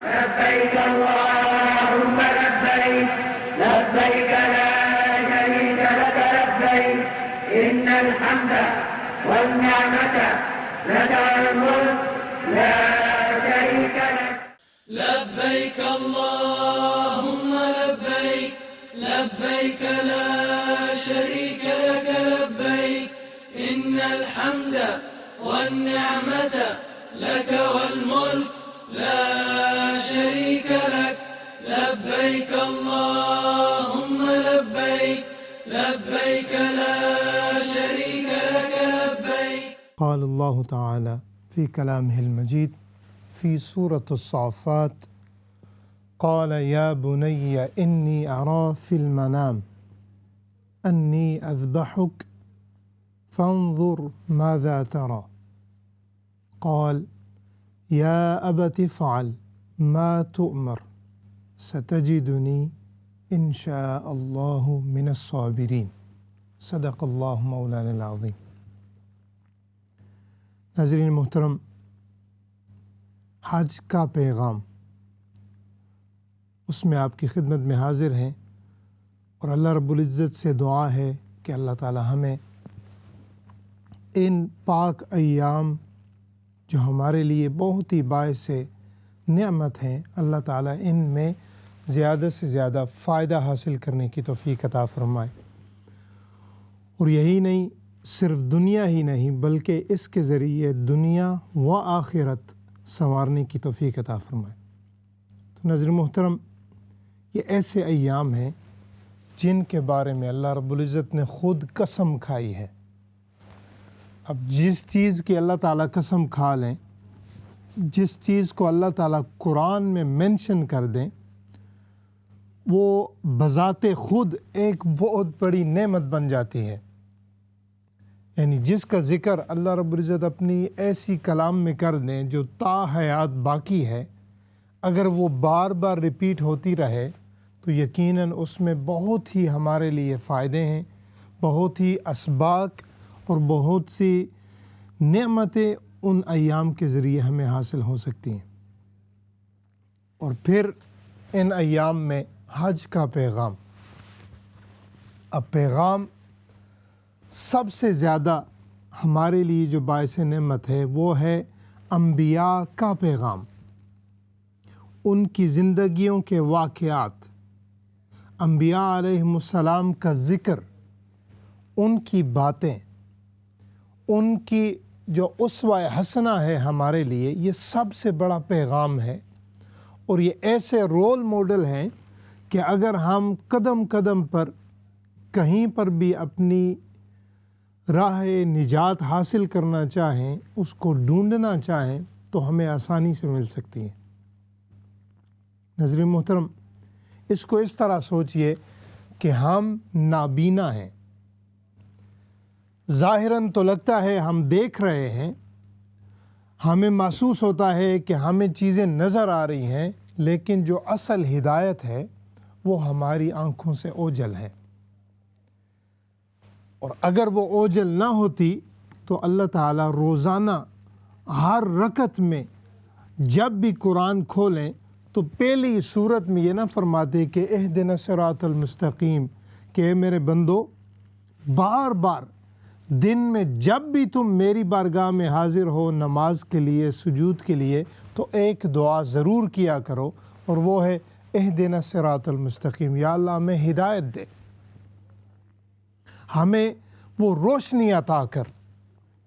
لبيك اللهم لبيك لبيك لا شريك لك لبيك إن الحمد والنعمة لك والملك لا شريك لك لبيك اللهم لبيك لبيك لا شريك لك لبيك إن الحمد والنعمة لك والملك لا شريك لك لبيك اللهم لبيك لبيك لا شريك لك لبيك. قال الله تعالى في كلامه المجيد في سورة الصافات قال يا بني إني أرى في المنام أني أذبحك فانظر ماذا ترى قال يا أبت افعل ما تؤمر ستجدني إن شاء الله من الصابرين صدق اللہ مولانا العظیم. ناظرین محترم، حج کا پیغام اس میں آپ کی خدمت میں حاضر ہیں، اور اللہ رب العزت سے دعا ہے کہ اللہ تعالی ہمیں ان پاک ایام جو ہمارے لیے بہت ہی باعث نعمت ہیں، اللہ تعالیٰ ان میں زیادہ سے زیادہ فائدہ حاصل کرنے کی توفیق عطا فرمائے، اور یہی نہیں، صرف دنیا ہی نہیں بلکہ اس کے ذریعے دنیا و آخرت سنوارنے کی توفیق عطا فرمائے. تو ناظرین محترم، یہ ایسے ایام ہیں جن کے بارے میں اللہ رب العزت نے خود قسم کھائی ہے. اب جس چیز کی اللہ تعالیٰ قسم کھا لیں، جس چیز کو اللہ تعالیٰ قرآن میں منشن کر دیں، وہ بذات خود ایک بہت بڑی نعمت بن جاتی ہے. یعنی جس کا ذکر اللہ رب العزت اپنی ایسی کلام میں کر دیں جو تا حیات باقی ہے، اگر وہ بار بار ریپیٹ ہوتی رہے تو یقیناً اس میں بہت ہی ہمارے لیے فائدے ہیں، بہت ہی اسباق اور بہت سی نعمتیں ان ایام کے ذریعے ہمیں حاصل ہو سکتی ہیں. اور پھر ان ایام میں حج کا پیغام. اب پیغام سب سے زیادہ ہمارے لیے جو باعث نعمت ہے وہ ہے انبیاء کا پیغام، ان کی زندگیوں کے واقعات، انبیاء علیہم السلام کا ذکر، ان کی باتیں، ان کی جو اسوہ حسنہ ہے ہمارے لیے، یہ سب سے بڑا پیغام ہے. اور یہ ایسے رول ماڈل ہیں کہ اگر ہم قدم قدم پر کہیں پر بھی اپنی راہ نجات حاصل کرنا چاہیں، اس کو ڈھونڈنا چاہیں تو ہمیں آسانی سے مل سکتی ہیں. ناظرین محترم، اس کو اس طرح سوچئے کہ ہم نابینا ہیں. ظاہراً تو لگتا ہے ہم دیکھ رہے ہیں، ہمیں محسوس ہوتا ہے کہ ہمیں چیزیں نظر آ رہی ہیں، لیکن جو اصل ہدایت ہے وہ ہماری آنکھوں سے اوجھل ہے. اور اگر وہ اوجھل نہ ہوتی تو اللہ تعالیٰ روزانہ ہر رکعت میں جب بھی قرآن کھولیں تو پہلی صورت میں یہ نہ فرماتے کہ اہدنا الصراط المستقیم، کہ اے میرے بندو بار بار دن میں جب بھی تم میری بارگاہ میں حاضر ہو نماز کے لیے، سجود کے لیے، تو ایک دعا ضرور کیا کرو، اور وہ ہے اہدنا الصراط المستقیم، یا اللہ ہمیں ہدایت دے، ہمیں وہ روشنی عطا کر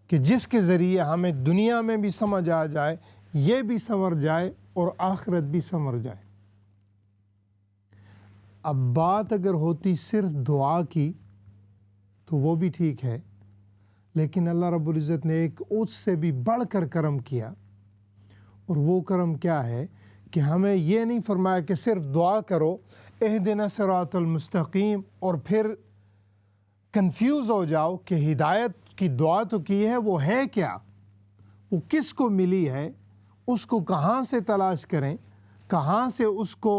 کہ جس کے ذریعے ہمیں دنیا میں بھی سمجھ آ جائے، یہ بھی سنور جائے اور آخرت بھی سنور جائے. اب بات اگر ہوتی صرف دعا کی تو وہ بھی ٹھیک ہے، لیکن اللہ رب العزت نے ایک اس سے بھی بڑھ کر کرم کیا. اور وہ کرم کیا ہے کہ ہمیں یہ نہیں فرمایا کہ صرف دعا کرو اہدنا الصراط المستقیم اور پھر کنفیوز ہو جاؤ کہ ہدایت کی دعا تو کی ہے، وہ ہے کیا، وہ کس کو ملی ہے، اس کو کہاں سے تلاش کریں، کہاں سے اس کو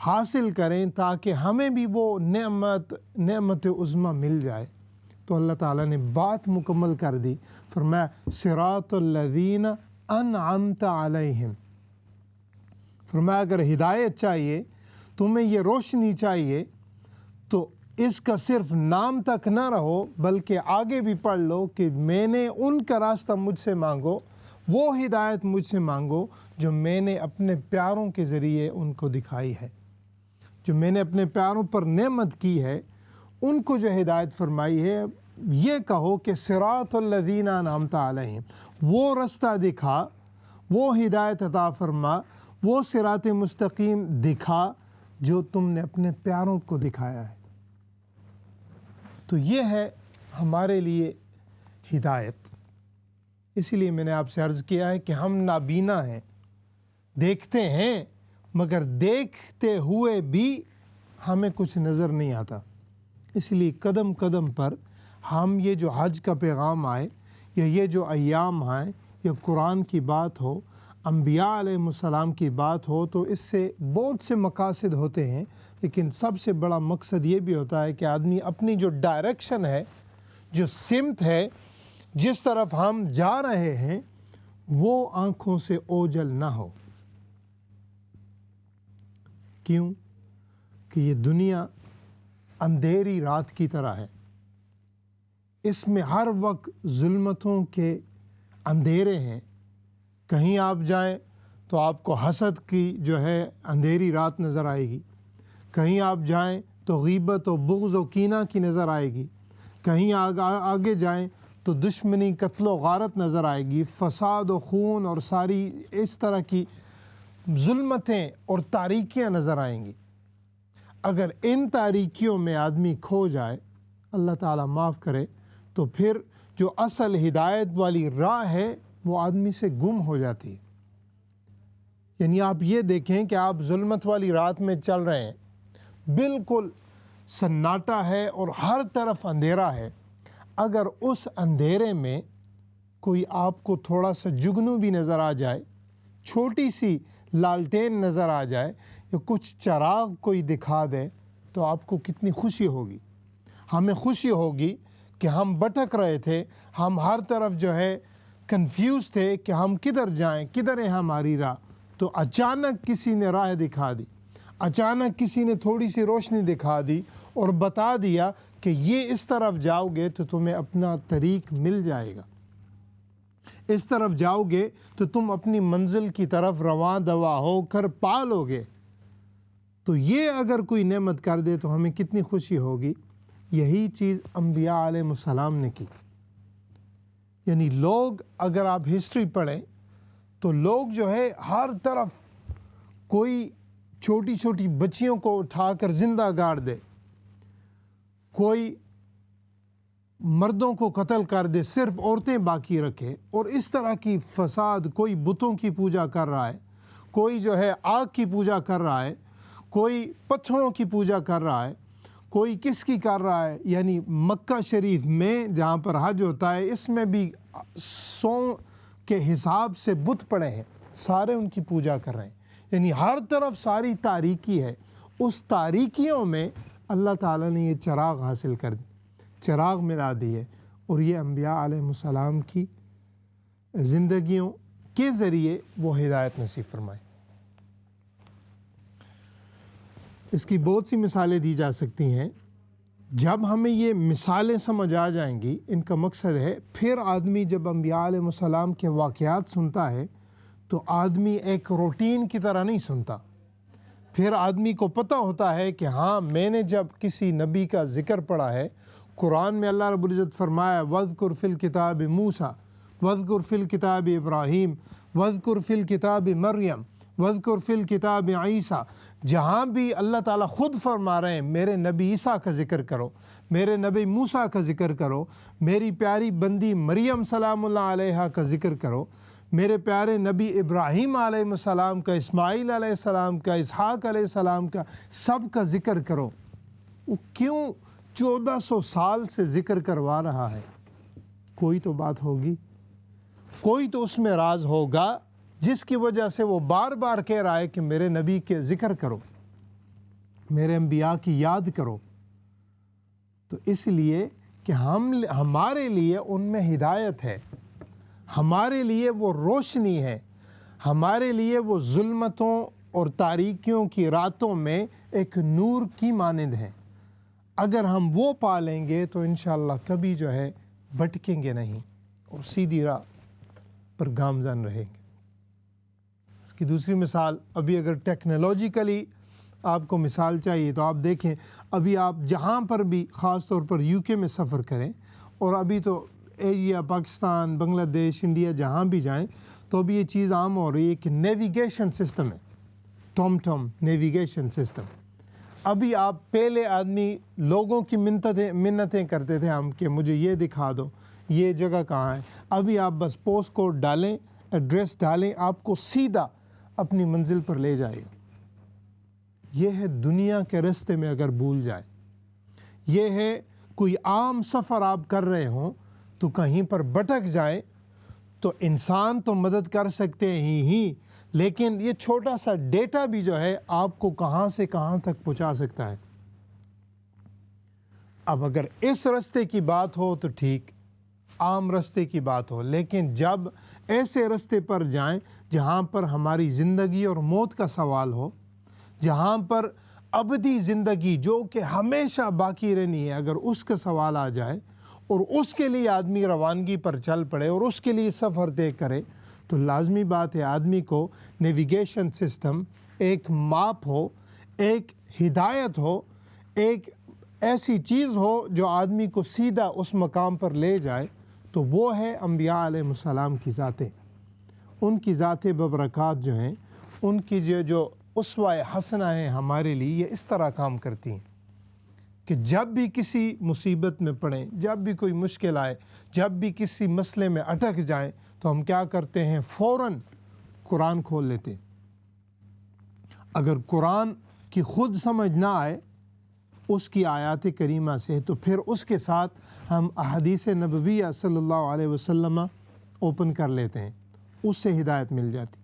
حاصل کریں تاکہ ہمیں بھی وہ نعمت عظمیٰ مل جائے. تو اللہ تعالیٰ نے بات مکمل کر دی، فرمایا صراط الذین انعمت علیہم، فرمایا اگر ہدایت چاہیے، تمہیں یہ روشنی چاہیے، تو اس کا صرف نام تک نہ رہو بلکہ آگے بھی پڑھ لو کہ میں نے ان کا راستہ مجھ سے مانگو، وہ ہدایت مجھ سے مانگو جو میں نے اپنے پیاروں کے ذریعے ان کو دکھائی ہے، جو میں نے اپنے پیاروں پر نعمت کی ہے، ان کو جو ہدایت فرمائی ہے۔ یہ کہو کہ صراط الذین انعمت علیہم، وہ رستہ دکھا، وہ ہدایت عطا فرما، وہ صراط مستقیم دکھا جو تم نے اپنے پیاروں کو دکھایا ہے۔ تو یہ ہے ہمارے لیے ہدایت۔ اسی لیے میں نے آپ سے عرض کیا ہے کہ ہم نابینا ہیں، دیکھتے ہیں مگر دیکھتے ہوئے بھی ہمیں کچھ نظر نہیں آتا۔ اس لیے قدم قدم پر ہم یہ جو حج کا پیغام آئے یا یہ جو ایام آئے یا قرآن کی بات ہو، انبیاء علیہ السلام کی بات ہو، تو اس سے بہت سے مقاصد ہوتے ہیں، لیکن سب سے بڑا مقصد یہ بھی ہوتا ہے کہ آدمی اپنی جو ڈائریکشن ہے، جو سمت ہے، جس طرف ہم جا رہے ہیں، وہ آنکھوں سے اوجھل نہ ہو۔ کیوں؟ کہ یہ دنیا اندھیری رات کی طرح ہے، اس میں ہر وقت ظلمتوں کے اندھیرے ہیں۔ کہیں آپ جائیں تو آپ کو حسد کی جو ہے اندھیری رات نظر آئے گی، کہیں آپ جائیں تو غیبت و بغض و کینہ کی نظر آئے گی، کہیں آگے جائیں تو دشمنی، قتل و غارت نظر آئے گی، فساد و خون اور ساری اس طرح کی ظلمتیں اور تاریکیاں نظر آئیں گی۔ اگر ان تاریکیوں میں آدمی کھو جائے، اللہ تعالیٰ معاف کرے، تو پھر جو اصل ہدایت والی راہ ہے وہ آدمی سے گم ہو جاتی ہے۔ یعنی آپ یہ دیکھیں کہ آپ ظلمت والی رات میں چل رہے ہیں، بالکل سناٹا ہے اور ہر طرف اندھیرا ہے۔ اگر اس اندھیرے میں کوئی آپ کو تھوڑا سا جگنو بھی نظر آ جائے، چھوٹی سی لالٹین نظر آ جائے یا کچھ چراغ کوئی دکھا دے، تو آپ کو کتنی خوشی ہوگی۔ ہمیں خوشی ہوگی کہ ہم بھٹک رہے تھے، ہم ہر طرف جو ہے کنفیوز تھے کہ ہم کدھر جائیں، کدھر ہے ہماری راہ، تو اچانک کسی نے راہ دکھا دی، اچانک کسی نے تھوڑی سی روشنی دکھا دی اور بتا دیا کہ یہ اس طرف جاؤ گے تو تمہیں اپنا طریق مل جائے گا، اس طرف جاؤ گے تو تم اپنی منزل کی طرف رواں دوا ہو کر پالو گے۔ تو یہ اگر کوئی نعمت کر دے تو ہمیں کتنی خوشی ہوگی۔ یہی چیز انبیاء علیہ السلام نے کی۔ یعنی لوگ، اگر آپ ہسٹری پڑھیں تو لوگ جو ہے ہر طرف، کوئی چھوٹی چھوٹی بچیوں کو اٹھا کر زندہ گاڑ دے، کوئی مردوں کو قتل کر دے، صرف عورتیں باقی رکھے، اور اس طرح کی فساد، کوئی بتوں کی پوجا کر رہا ہے، کوئی جو ہے آگ کی پوجا کر رہا ہے، کوئی پتھروں کی پوجا کر رہا ہے، کوئی کس کی کر رہا ہے۔ یعنی مکہ شریف میں جہاں پر حج ہوتا ہے، اس میں بھی 100 کے حساب سے بت پڑے ہیں، سارے ان کی پوجا کر رہے ہیں۔ یعنی ہر طرف ساری تاریکی ہے۔ اس تاریکیوں میں اللہ تعالیٰ نے یہ چراغ حاصل کر دی، چراغ ملا دی ہے، اور یہ انبیاء علیہ السلام کی زندگیوں کے ذریعے وہ ہدایت نصیب فرمائے۔ اس کی بہت سی مثالیں دی جا سکتی ہیں۔ جب ہمیں یہ مثالیں سمجھ آ جائیں گی، ان کا مقصد ہے، پھر آدمی جب انبیاء علیہ السلام کے واقعات سنتا ہے تو آدمی ایک روٹین کی طرح نہیں سنتا۔ پھر آدمی کو پتہ ہوتا ہے کہ ہاں، میں نے جب کسی نبی کا ذکر پڑھا ہے، قرآن میں اللہ رب العزت فرمایا وَاذْكُرْ فِي الْكِتَابِ مُوسَىٰ وَاذْكُرْ فِي الْكِتَابِ ابراہیم وَاذْكُرْ فِي الْكِتَابِ مریم وَاذْكُرْ فِي الْكِتَابِ عیسیٰ، جہاں بھی اللہ تعالیٰ خود فرما رہے ہیں میرے نبی عیسیٰ کا ذکر کرو، میرے نبی موسیٰ کا ذکر کرو، میری پیاری بندی مریم سلام اللہ علیہا کا ذکر کرو، میرے پیارے نبی ابراہیم علیہ السلام کا، اسماعیل علیہ السلام کا، اسحاق علیہ السلام کا، سب کا ذکر کرو۔ وہ کیوں 1400 سال سے ذکر کروا رہا ہے؟ کوئی تو بات ہوگی، کوئی تو اس میں راز ہوگا جس کی وجہ سے وہ بار بار کہہ رہا ہے کہ میرے نبی کے ذکر کرو، میرے انبیاء کی یاد کرو۔ تو اس لیے کہ ہمارے لیے ان میں ہدایت ہے، ہمارے لیے وہ روشنی ہے، ہمارے لیے وہ ظلمتوں اور تاریکیوں کی راتوں میں ایک نور کی مانند ہیں. اگر ہم وہ پالیں گے تو انشاءاللہ کبھی جو ہے بھٹکیں گے نہیں اور سیدھی راہ پر گامزن رہیں گے. اس کی دوسری مثال، ابھی اگر ٹیکنالوجیکلی آپ کو مثال چاہیے تو آپ دیکھیں، ابھی آپ جہاں پر بھی خاص طور پر یو کے میں سفر کریں، اور ابھی تو ایشیا، پاکستان، بنگلہ دیش، انڈیا جہاں بھی جائیں تو ابھی یہ چیز عام ہو رہی ہے کہ نیویگیشن سسٹم ہے، ٹام نیویگیشن سسٹم. ابھی آپ پہلے آدمی لوگوں کی منتیں کرتے تھے ہم کہ مجھے یہ دکھا دو، یہ جگہ کہاں ہے. ابھی آپ بس پوسٹ کوڈ ڈالیں، ایڈریس ڈالیں، آپ کو سیدھا اپنی منزل پر لے جائے. یہ ہے دنیا کے راستے میں اگر بھول جائے. یہ ہے کوئی عام سفر آپ کر رہے ہوں تو کہیں پر بھٹک جائیں تو انسان تو مدد کر سکتے ہی لیکن یہ چھوٹا سا ڈیٹا بھی جو ہے آپ کو کہاں سے کہاں تک پہنچا سکتا ہے. اب اگر اس راستے کی بات ہو تو ٹھیک، عام راستے کی بات ہو، لیکن جب ایسے راستے پر جائیں جہاں پر ہماری زندگی اور موت کا سوال ہو، جہاں پر ابدی زندگی جو کہ ہمیشہ باقی رہنی ہے، اگر اس کا سوال آ جائے اور اس کے لیے آدمی روانگی پر چل پڑے اور اس کے لیے سفر طے کرے، تو لازمی بات ہے آدمی کو نیویگیشن سسٹم ایک ماپ ہو، ایک ہدایت ہو، ایک ایسی چیز ہو جو آدمی کو سیدھا اس مقام پر لے جائے. تو وہ ہے انبیاء علیہ السلام کی ذاتیں. ان کی ذاتیں ببرکات جو ہیں، ان کی جو اسوہ حسنہ ہیں ہمارے لیے، یہ اس طرح کام کرتی ہیں کہ جب بھی کسی مصیبت میں پڑیں، جب بھی کوئی مشکل آئے، جب بھی کسی مسئلے میں اٹک جائیں تو ہم کیا کرتے ہیں؟ فوراً قرآن کھول لیتے. اگر قرآن کی خود سمجھ نہ آئے اس کی آیات کریمہ سے تو پھر اس کے ساتھ ہم احادیث نبویہ صلی اللہ علیہ وسلم اوپن کر لیتے ہیں، اس سے ہدایت مل جاتی.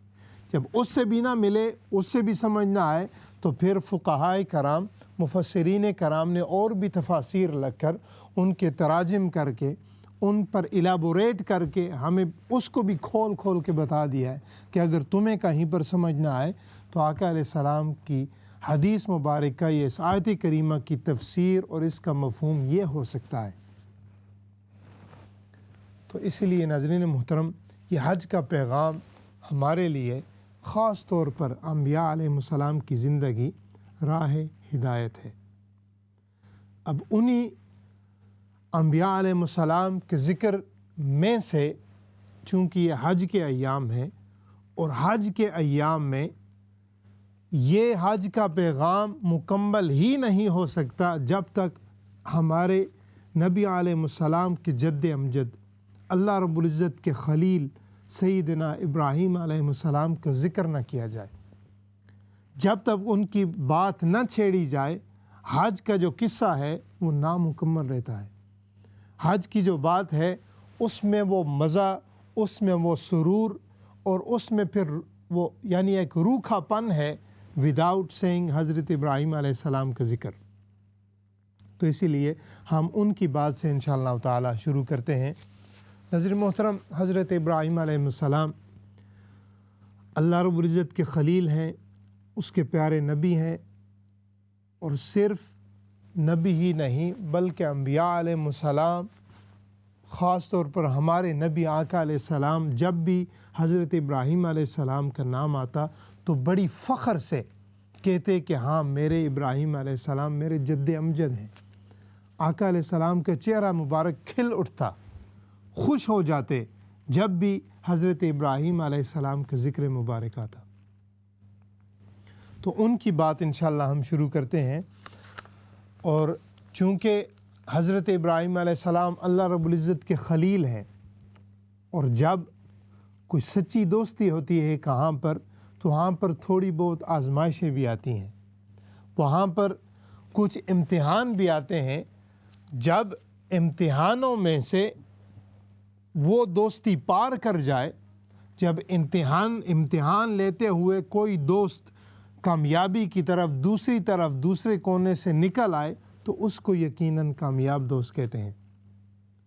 جب اس سے بھی نہ ملے، اس سے بھی سمجھ نہ آئے تو پھر فقہائے کرام، مفسرین کرام نے اور بھی تفاسیر لکھ کر، ان کے تراجم کر کے، ان پر ایلیبوریٹ کر کے ہمیں اس کو بھی کھول کے بتا دیا ہے کہ اگر تمہیں کہیں پر سمجھ نہ آئے تو آقا علیہ السلام کی حدیث مبارکہ، یہ اس آیت کریمہ کی تفسیر اور اس کا مفہوم یہ ہو سکتا ہے. تو اس لیے ناظرین محترم، یہ حج کا پیغام ہمارے لیے خاص طور پر انبیاء علیہ السلام کی زندگی راہ ہدایت ہے. اب انہی انبیاء علیہ السلام کے ذکر میں سے، چونکہ یہ حج کے ایام ہیں اور حج کے ایام میں یہ حج کا پیغام مکمل ہی نہیں ہو سکتا جب تک ہمارے نبی علیہ السلام کے جد امجد، اللہ رب العزت کے خلیل سیدنا ابراہیم علیہ السلام کا ذکر نہ کیا جائے. جب تک ان کی بات نہ چھیڑی جائے، حج کا جو قصہ ہے وہ نامکمل رہتا ہے. حج کی جو بات ہے اس میں وہ مزہ، اس میں وہ سرور، اور اس میں پھر وہ یعنی ایک روکھا پن ہے وداؤٹ سینگ حضرت ابراہیم علیہ السلام کا ذکر. تو اسی لیے ہم ان کی بات سے انشاءاللہ تعالی شروع کرتے ہیں. ناظرین محترم، حضرت ابراہیم علیہ السلام اللہ رب العزت کے خلیل ہیں، اس کے پیارے نبی ہیں، اور صرف نبی ہی نہیں بلکہ انبیاء علیہ السلام، خاص طور پر ہمارے نبی آقا علیہ السلام، جب بھی حضرت ابراہیم علیہ السلام کا نام آتا تو بڑی فخر سے کہتے کہ ہاں میرے ابراہیم علیہ السلام میرے جد امجد ہیں. آقا علیہ السلام کا چہرہ مبارک کھل اٹھتا، خوش ہو جاتے جب بھی حضرت ابراہیم علیہ السلام کا ذکر مبارک آتا. تو ان کی بات انشاءاللہ ہم شروع کرتے ہیں. اور چونکہ حضرت ابراہیم علیہ السلام اللہ رب العزت کے خلیل ہیں، اور جب کوئی سچی دوستی ہوتی ہے کہاں پر، تو وہاں پر تھوڑی بہت آزمائشیں بھی آتی ہیں، وہاں پر کچھ امتحان بھی آتے ہیں. جب امتحانوں میں سے وہ دوستی پار کر جائے، جب امتحان لیتے ہوئے کوئی دوست کامیابی کی طرف دوسرے کونے سے نکل آئے تو اس کو یقیناً کامیاب دوست کہتے ہیں.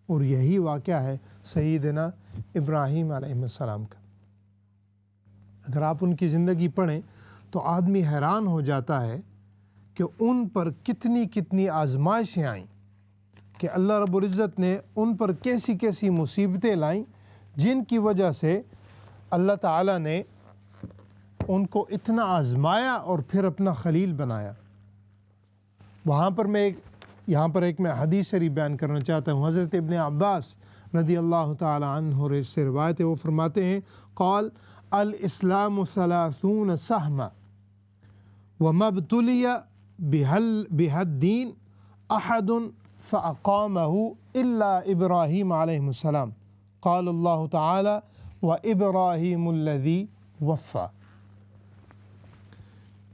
اور یہی واقعہ ہے سیدنا ابراہیم علیہ السلام کا. اگر آپ ان کی زندگی پڑھیں تو آدمی حیران ہو جاتا ہے کہ ان پر کتنی کتنی آزمائشیں آئیں، کہ اللہ رب العزت نے ان پر کیسی کیسی مصیبتیں لائیں جن کی وجہ سے اللہ تعالیٰ نے ان کو اتنا آزمایا اور پھر اپنا خلیل بنایا۔ یہاں پر ایک میں حدیث شریف بیان کرنا چاہتا ہوں۔ حضرت ابن عباس رضی اللہ تعالی عنہ سے روایت ہے، وہ فرماتے ہیں قال الاسلام 30 سہما وما ابتلی بها الدین احد فاقامه الا ابراہیم علیہ السلام قال اللہ تعالی وابراہیم الذی وفى۔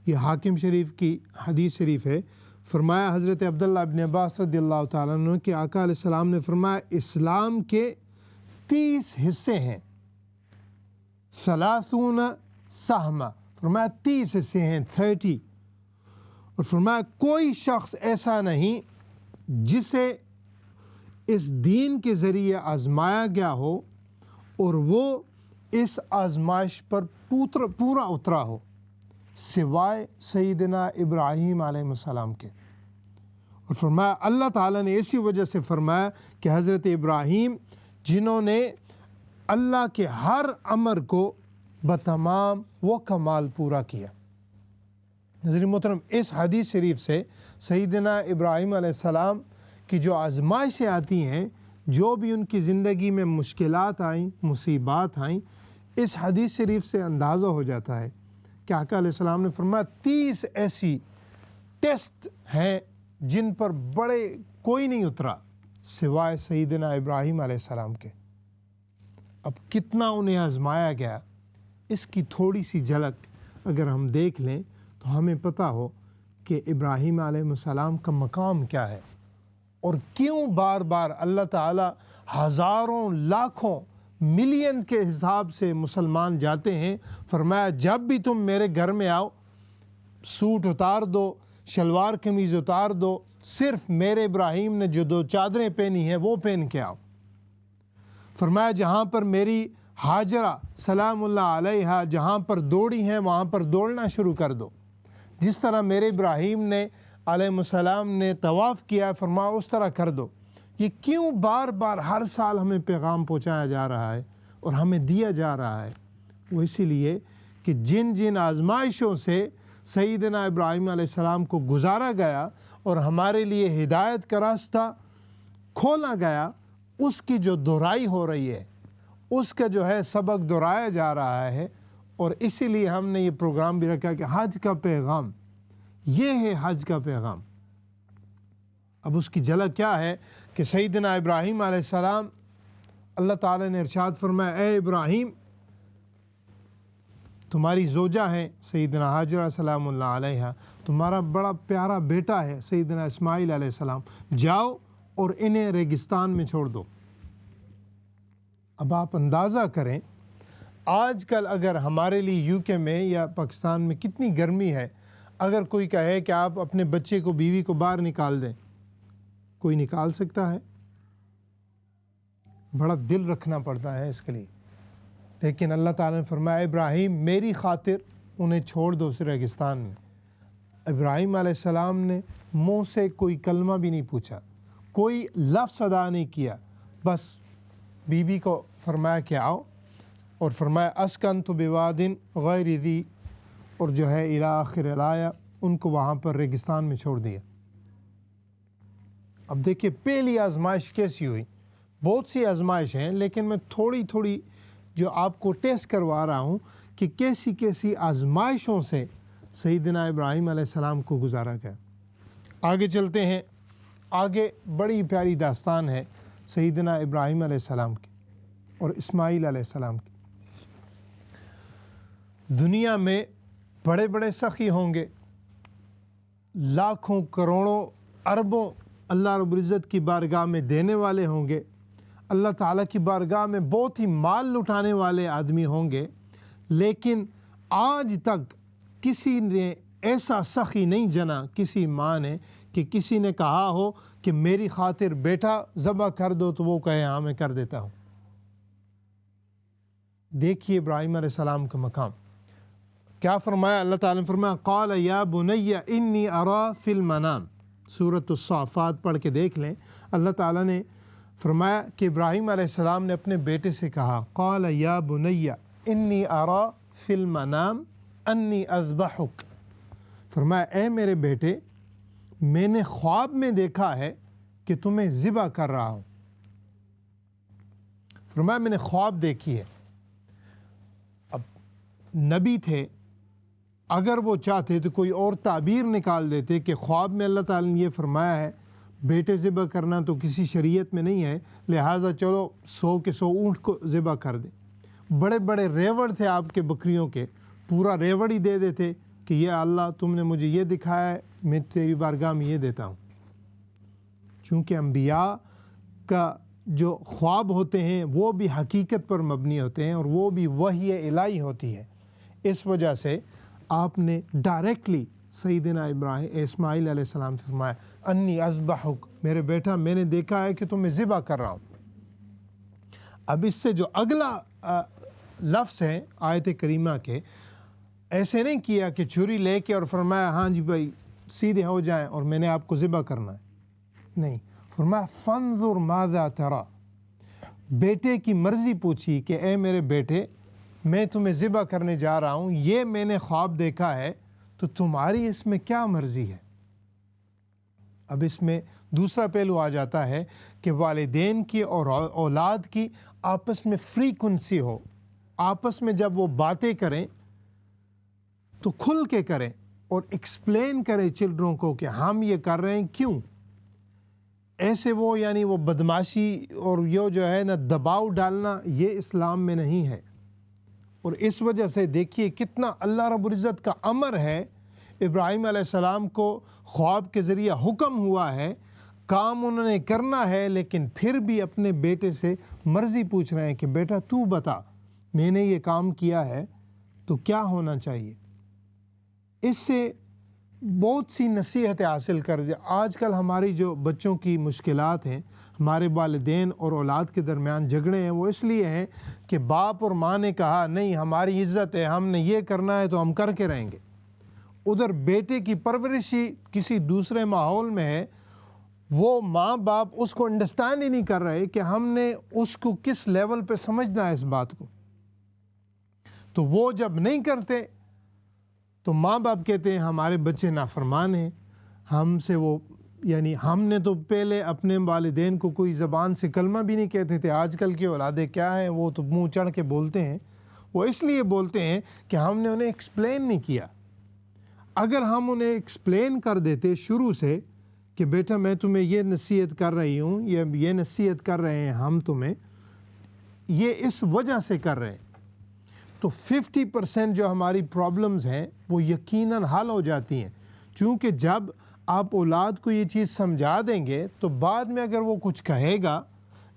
یہ حاکم شریف کی حدیث شریف ہے۔ فرمایا حضرت عبداللہ ابن عباس رضی اللہ تعالیٰ عنہ کہ آقا علیہ السلام نے فرمایا اسلام کے 30 حصے ہیں، 30 سہما، فرمایا 30 حصے ہیں 30، اور فرمایا کوئی شخص ایسا نہیں جسے اس دین کے ذریعے آزمایا گیا ہو اور وہ اس آزمائش پر پورا اترا ہو سوائے سیدنا ابراہیم علیہ السلام کے۔ اور فرمایا اللہ تعالیٰ نے اسی وجہ سے فرمایا کہ حضرت ابراہیم جنہوں نے اللہ کے ہر امر کو بتمام و کمال پورا کیا۔ ناظرین محترم، اس حدیث شریف سے سیدنا ابراہیم علیہ السلام کی جو آزمائشیں آتی ہیں، جو بھی ان کی زندگی میں مشکلات آئیں، مصیبات آئیں، اس حدیث شریف سے اندازہ ہو جاتا ہے کہ آقا علیہ السلام نے فرمایا 30 ایسی ٹیسٹ ہیں جن پر بڑے کوئی نہیں اترا سوائے سیدنا ابراہیم علیہ السلام کے۔ اب کتنا انہیں آزمایا گیا، اس کی تھوڑی سی جھلک اگر ہم دیکھ لیں تو ہمیں پتہ ہو کہ ابراہیم علیہ السلام کا مقام کیا ہے، اور کیوں بار بار اللہ تعالیٰ ہزاروں لاکھوں ملین کے حساب سے مسلمان جاتے ہیں۔ فرمایا جب بھی تم میرے گھر میں آؤ، سوٹ اتار دو، شلوار قمیض اتار دو، صرف میرے ابراہیم نے جو 2 چادریں پہنی ہیں وہ پہن کے آؤ۔ فرمایا جہاں پر میری ہاجرہ سلام اللہ علیہا جہاں پر دوڑی ہیں وہاں پر دوڑنا شروع کر دو، جس طرح میرے ابراہیم نے علیہ السلام نے طواف کیا، فرمایا اس طرح کر دو۔ یہ کیوں بار بار ہر سال ہمیں پیغام پہنچایا جا رہا ہے اور ہمیں دیا جا رہا ہے؟ وہ اسی لیے کہ جن جن آزمائشوں سے سیدنا ابراہیم علیہ السلام کو گزارا گیا اور ہمارے لیے ہدایت کا راستہ کھولا گیا، اس کی جو دہرائی ہو رہی ہے، اس کا جو ہے سبق دہرایا جا رہا ہے، اور اسی لیے ہم نے یہ پروگرام بھی رکھا کہ حج کا پیغام، یہ ہے حج کا پیغام۔ اب اس کی جھلک کیا ہے کہ سیدنا ابراہیم علیہ السلام، اللہ تعالیٰ نے ارشاد فرمایا اے ابراہیم، تمہاری زوجہ ہے سیدنا حاجرہ سلام اللہ علیہا، تمہارا بڑا پیارا بیٹا ہے سیدنا اسماعیل علیہ السلام، جاؤ اور انہیں ریگستان میں چھوڑ دو۔ اب آپ اندازہ کریں آج کل اگر ہمارے لیے یو کے میں یا پاکستان میں کتنی گرمی ہے، اگر کوئی کہے کہ آپ اپنے بچے کو، بیوی کو باہر نکال دیں، کوئی نکال سکتا ہے؟ بڑا دل رکھنا پڑتا ہے اس کے لیے، لیکن اللہ تعالیٰ نے فرمایا ابراہیم میری خاطر انہیں چھوڑ دو اس ریگستان میں۔ ابراہیم علیہ السلام نے منہ سے کوئی کلمہ بھی نہیں پوچھا، کوئی لفظ ادا نہیں کیا، بس بیوی کو فرمایا کہ آؤ، اور فرمایا اسکنت بواد غیر ذی، اور جو ہے الی آخر الآیہ، ان کو وہاں پر ریگستان میں چھوڑ دیا۔ اب دیکھیے پہلی آزمائش کیسی ہوئی، بہت سی آزمائش ہیں لیکن میں تھوڑی تھوڑی جو آپ کو ٹیسٹ کروا رہا ہوں کہ کیسی کیسی آزمائشوں سے سیدنا ابراہیم علیہ السلام کو گزارا گیا۔ آگے چلتے ہیں، آگے بڑی پیاری داستان ہے سیدنا ابراہیم علیہ السلام کی اور اسماعیل علیہ السلام کی۔ دنیا میں بڑے بڑے سخی ہوں گے، لاکھوں کروڑوں اربوں اللہ رب العزت کی بارگاہ میں دینے والے ہوں گے، اللہ تعالیٰ کی بارگاہ میں بہت ہی مال لٹانے والے آدمی ہوں گے، لیکن آج تک کسی نے ایسا سخی نہیں جنا کسی ماں نے کہ کسی نے کہا ہو کہ میری خاطر بیٹا ذبح کر دو تو وہ کہے ہاں میں کر دیتا ہوں۔ دیکھیے ابراہیم علیہ السلام کا مقام کیا فرمایا اللہ تعالیٰ نے؟ فرمایا قال یا بنی انی ارا فی المنام، سورۃ الصافات پڑھ کے دیکھ لیں۔ اللہ تعالیٰ نے فرمایا کہ ابراہیم علیہ السلام نے اپنے بیٹے سے کہا قال یا بنی انی ارا فی المنام انی اذبحک، فرمایا اے میرے بیٹے میں نے خواب میں دیکھا ہے کہ تمہیں ذبح کر رہا ہوں۔ فرمایا میں نے خواب دیکھی ہے۔ اب نبی تھے، اگر وہ چاہتے تو کوئی اور تعبیر نکال دیتے کہ خواب میں اللہ تعالیٰ نے یہ فرمایا ہے بیٹے ذبح کرنا تو کسی شریعت میں نہیں ہے، لہٰذا چلو 100 کے 100 اونٹ کو ذبح کر دیں۔ بڑے بڑے ریوڑ تھے آپ کے بکریوں کے، پورا ریوڑ ہی دے دیتے کہ یہ اللہ تم نے مجھے یہ دکھایا ہے، میں تیری بارگاہ میں یہ دیتا ہوں۔ چونکہ انبیاء کا جو خواب ہوتے ہیں وہ بھی حقیقت پر مبنی ہوتے ہیں اور وہ بھی وحی الہی ہوتی ہے، اس وجہ سے آپ نے ڈائریکٹلی سیدنا اسماعیل علیہ السلام سے فرمایا انی اذبحک، میرے بیٹا میں نے دیکھا ہے کہ تمہیں ذبح کر رہا ہوں۔ اب اس سے جو اگلا لفظ ہے آیت کریمہ کے، ایسے نہیں کیا کہ چھری لے کے اور فرمایا ہاں جی بھائی سیدھے ہو جائیں اور میں نے آپ کو ذبح کرنا ہے، نہیں، فرمایا فانظر ماذا ترى، بیٹے کی مرضی پوچھی کہ اے میرے بیٹے میں تمہیں ذبح کرنے جا رہا ہوں، یہ میں نے خواب دیکھا ہے تو تمہاری اس میں کیا مرضی ہے۔ اب اس میں دوسرا پہلو آ جاتا ہے کہ والدین کی اور اولاد کی آپس میں فریکوینسی ہو، آپس میں جب وہ باتیں کریں تو کھل کے کریں اور ایکسپلین کریں چلڈروں کو کہ ہم یہ کر رہے ہیں کیوں۔ ایسے وہ یعنی وہ بدماشی اور یہ جو ہے نا دباؤ ڈالنا، یہ اسلام میں نہیں ہے۔ اور اس وجہ سے دیکھیے کتنا اللہ رب العزت کا امر ہے، ابراہیم علیہ السلام کو خواب کے ذریعے حکم ہوا ہے، کام انہوں نے کرنا ہے، لیکن پھر بھی اپنے بیٹے سے مرضی پوچھ رہے ہیں کہ بیٹا تو بتا میں نے یہ کام کیا ہے تو کیا ہونا چاہیے۔ اس سے بہت سی نصیحتیں حاصل کر دیں۔ آج کل ہماری جو بچوں کی مشکلات ہیں، ہمارے والدین اور اولاد کے درمیان جھگڑے ہیں، وہ اس لیے ہیں کہ باپ اور ماں نے کہا نہیں ہماری عزت ہے، ہم نے یہ کرنا ہے تو ہم کر کے رہیں گے۔ ادھر بیٹے کی پرورشی کسی دوسرے ماحول میں ہے، وہ ماں باپ اس کو انڈرسٹینڈ ہی نہیں کر رہے کہ ہم نے اس کو کس لیول پہ سمجھنا ہے اس بات کو۔ تو وہ جب نہیں کرتے تو ماں باپ کہتے ہیں ہمارے بچے نافرمان ہیں، ہم سے وہ یعنی ہم نے تو پہلے اپنے والدین کو کوئی زبان سے کلمہ بھی نہیں کہتے تھے، آج کل کی اولادیں کیا ہیں، وہ تو منہ چڑھ کے بولتے ہیں۔ وہ اس لیے بولتے ہیں کہ ہم نے انہیں ایکسپلین نہیں کیا۔ اگر ہم انہیں ایکسپلین کر دیتے شروع سے کہ بیٹا میں تمہیں یہ نصیحت کر رہی ہوں، یہ نصیحت کر رہے ہیں ہم تمہیں، یہ اس وجہ سے کر رہے ہیں، تو 50% جو ہماری پرابلمز ہیں وہ یقیناً حل ہو جاتی ہیں۔ چونکہ جب آپ اولاد کو یہ چیز سمجھا دیں گے تو بعد میں اگر وہ کچھ کہے گا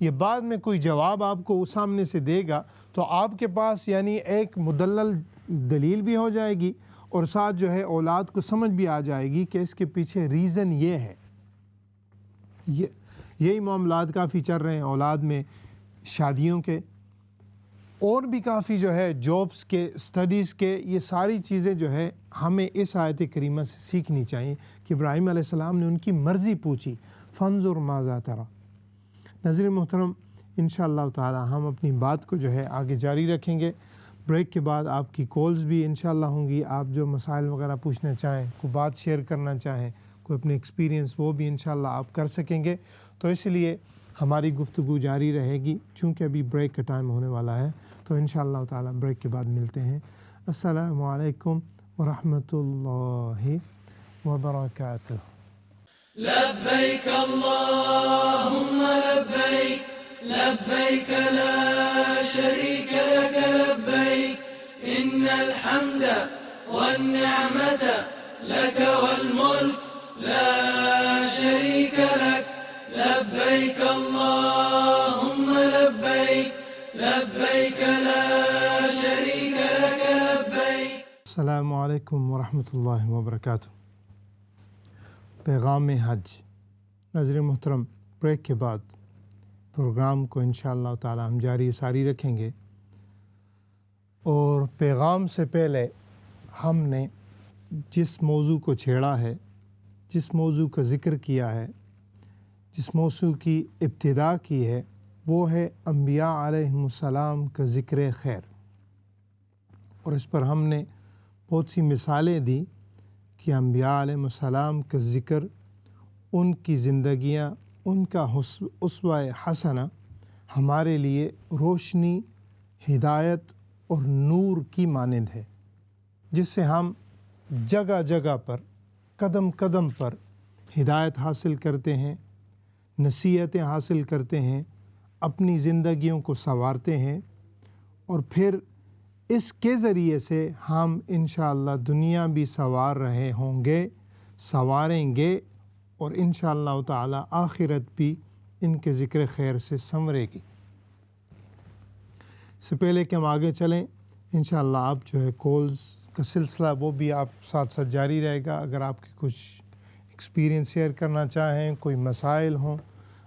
یا بعد میں کوئی جواب آپ کو سامنے سے دے گا تو آپ کے پاس یعنی ایک مدلل دلیل بھی ہو جائے گی اور ساتھ جو ہے اولاد کو سمجھ بھی آ جائے گی کہ اس کے پیچھے ریزن یہ ہے۔ یہی معاملات کافی چل رہے ہیں اولاد میں، شادیوں کے اور بھی کافی جو ہے جابس کے، اسٹڈیز کے، یہ ساری چیزیں جو ہے ہمیں اس آیت کریمہ سے سیکھنی چاہیے کہ ابراہیم علیہ السلام نے ان کی مرضی پوچھی، فانظر ماذا تری۔ ناظرین محترم، انشاءاللہ تعالی ہم اپنی بات کو جو ہے آگے جاری رکھیں گے۔ بریک کے بعد آپ کی کالز بھی انشاءاللہ ہوں گی، آپ جو مسائل وغیرہ پوچھنا چاہیں، کوئی بات شیئر کرنا چاہیں، کوئی اپنے ایکسپیرینس، وہ بھی انشاءاللہ آپ کر سکیں گے۔ تو اس لیے ہماری گفتگو جاری رہے گی چونکہ ابھی بریک کا ٹائم ہونے والا ہے، تو انشاءاللہ تعالی بریک کے بعد ملتے ہیں۔ السلام علیکم ورحمۃ اللہ وبرکاتہ۔ لبيك اللهم لبيك لبيك لا شريك لك لبيك إن الحمد والنعمة لك والملك لا شريك لك لبيك اللهم لبيك لبيك لا شريك لك لبيك۔ السلام علیکم ورحمۃ اللہ وبرکاتہ۔ پیغام حج۔ ناظرین محترم، بریک کے بعد پروگرام کو انشاءاللہ تعالی ہم جاری ساری رکھیں گے، اور پیغام سے پہلے ہم نے جس موضوع کو چھیڑا ہے، جس موضوع کا ذکر کیا ہے، جس موضوع کی ابتدا کی ہے، وہ ہے انبیاء علیہم السلام کا ذکر خیر، اور اس پر ہم نے بہت سی مثالیں دی کہ انبیاء علیہم السلام کا ذکر، ان کی زندگیاں، ان کا اسوہ حسنہ ہمارے لیے روشنی، ہدایت اور نور کی مانند ہے، جس سے ہم جگہ جگہ پر، قدم قدم پر ہدایت حاصل کرتے ہیں، نصیحتیں حاصل کرتے ہیں، اپنی زندگیوں کو سنوارتے ہیں، اور پھر اس کے ذریعے سے ہم انشاءاللہ دنیا بھی سنوار رہے ہوں گے، سنواریں گے، اور انشاءاللہ تعالی آخرت بھی ان کے ذکر خیر سے سنورے گی۔ اس سے پہلے کہ ہم آگے چلیں، انشاءاللہ آپ جو ہے کالز کا سلسلہ وہ بھی آپ ساتھ ساتھ جاری رہے گا۔ اگر آپ کے کچھ ایکسپیرینس شیئر کرنا چاہیں، کوئی مسائل ہوں،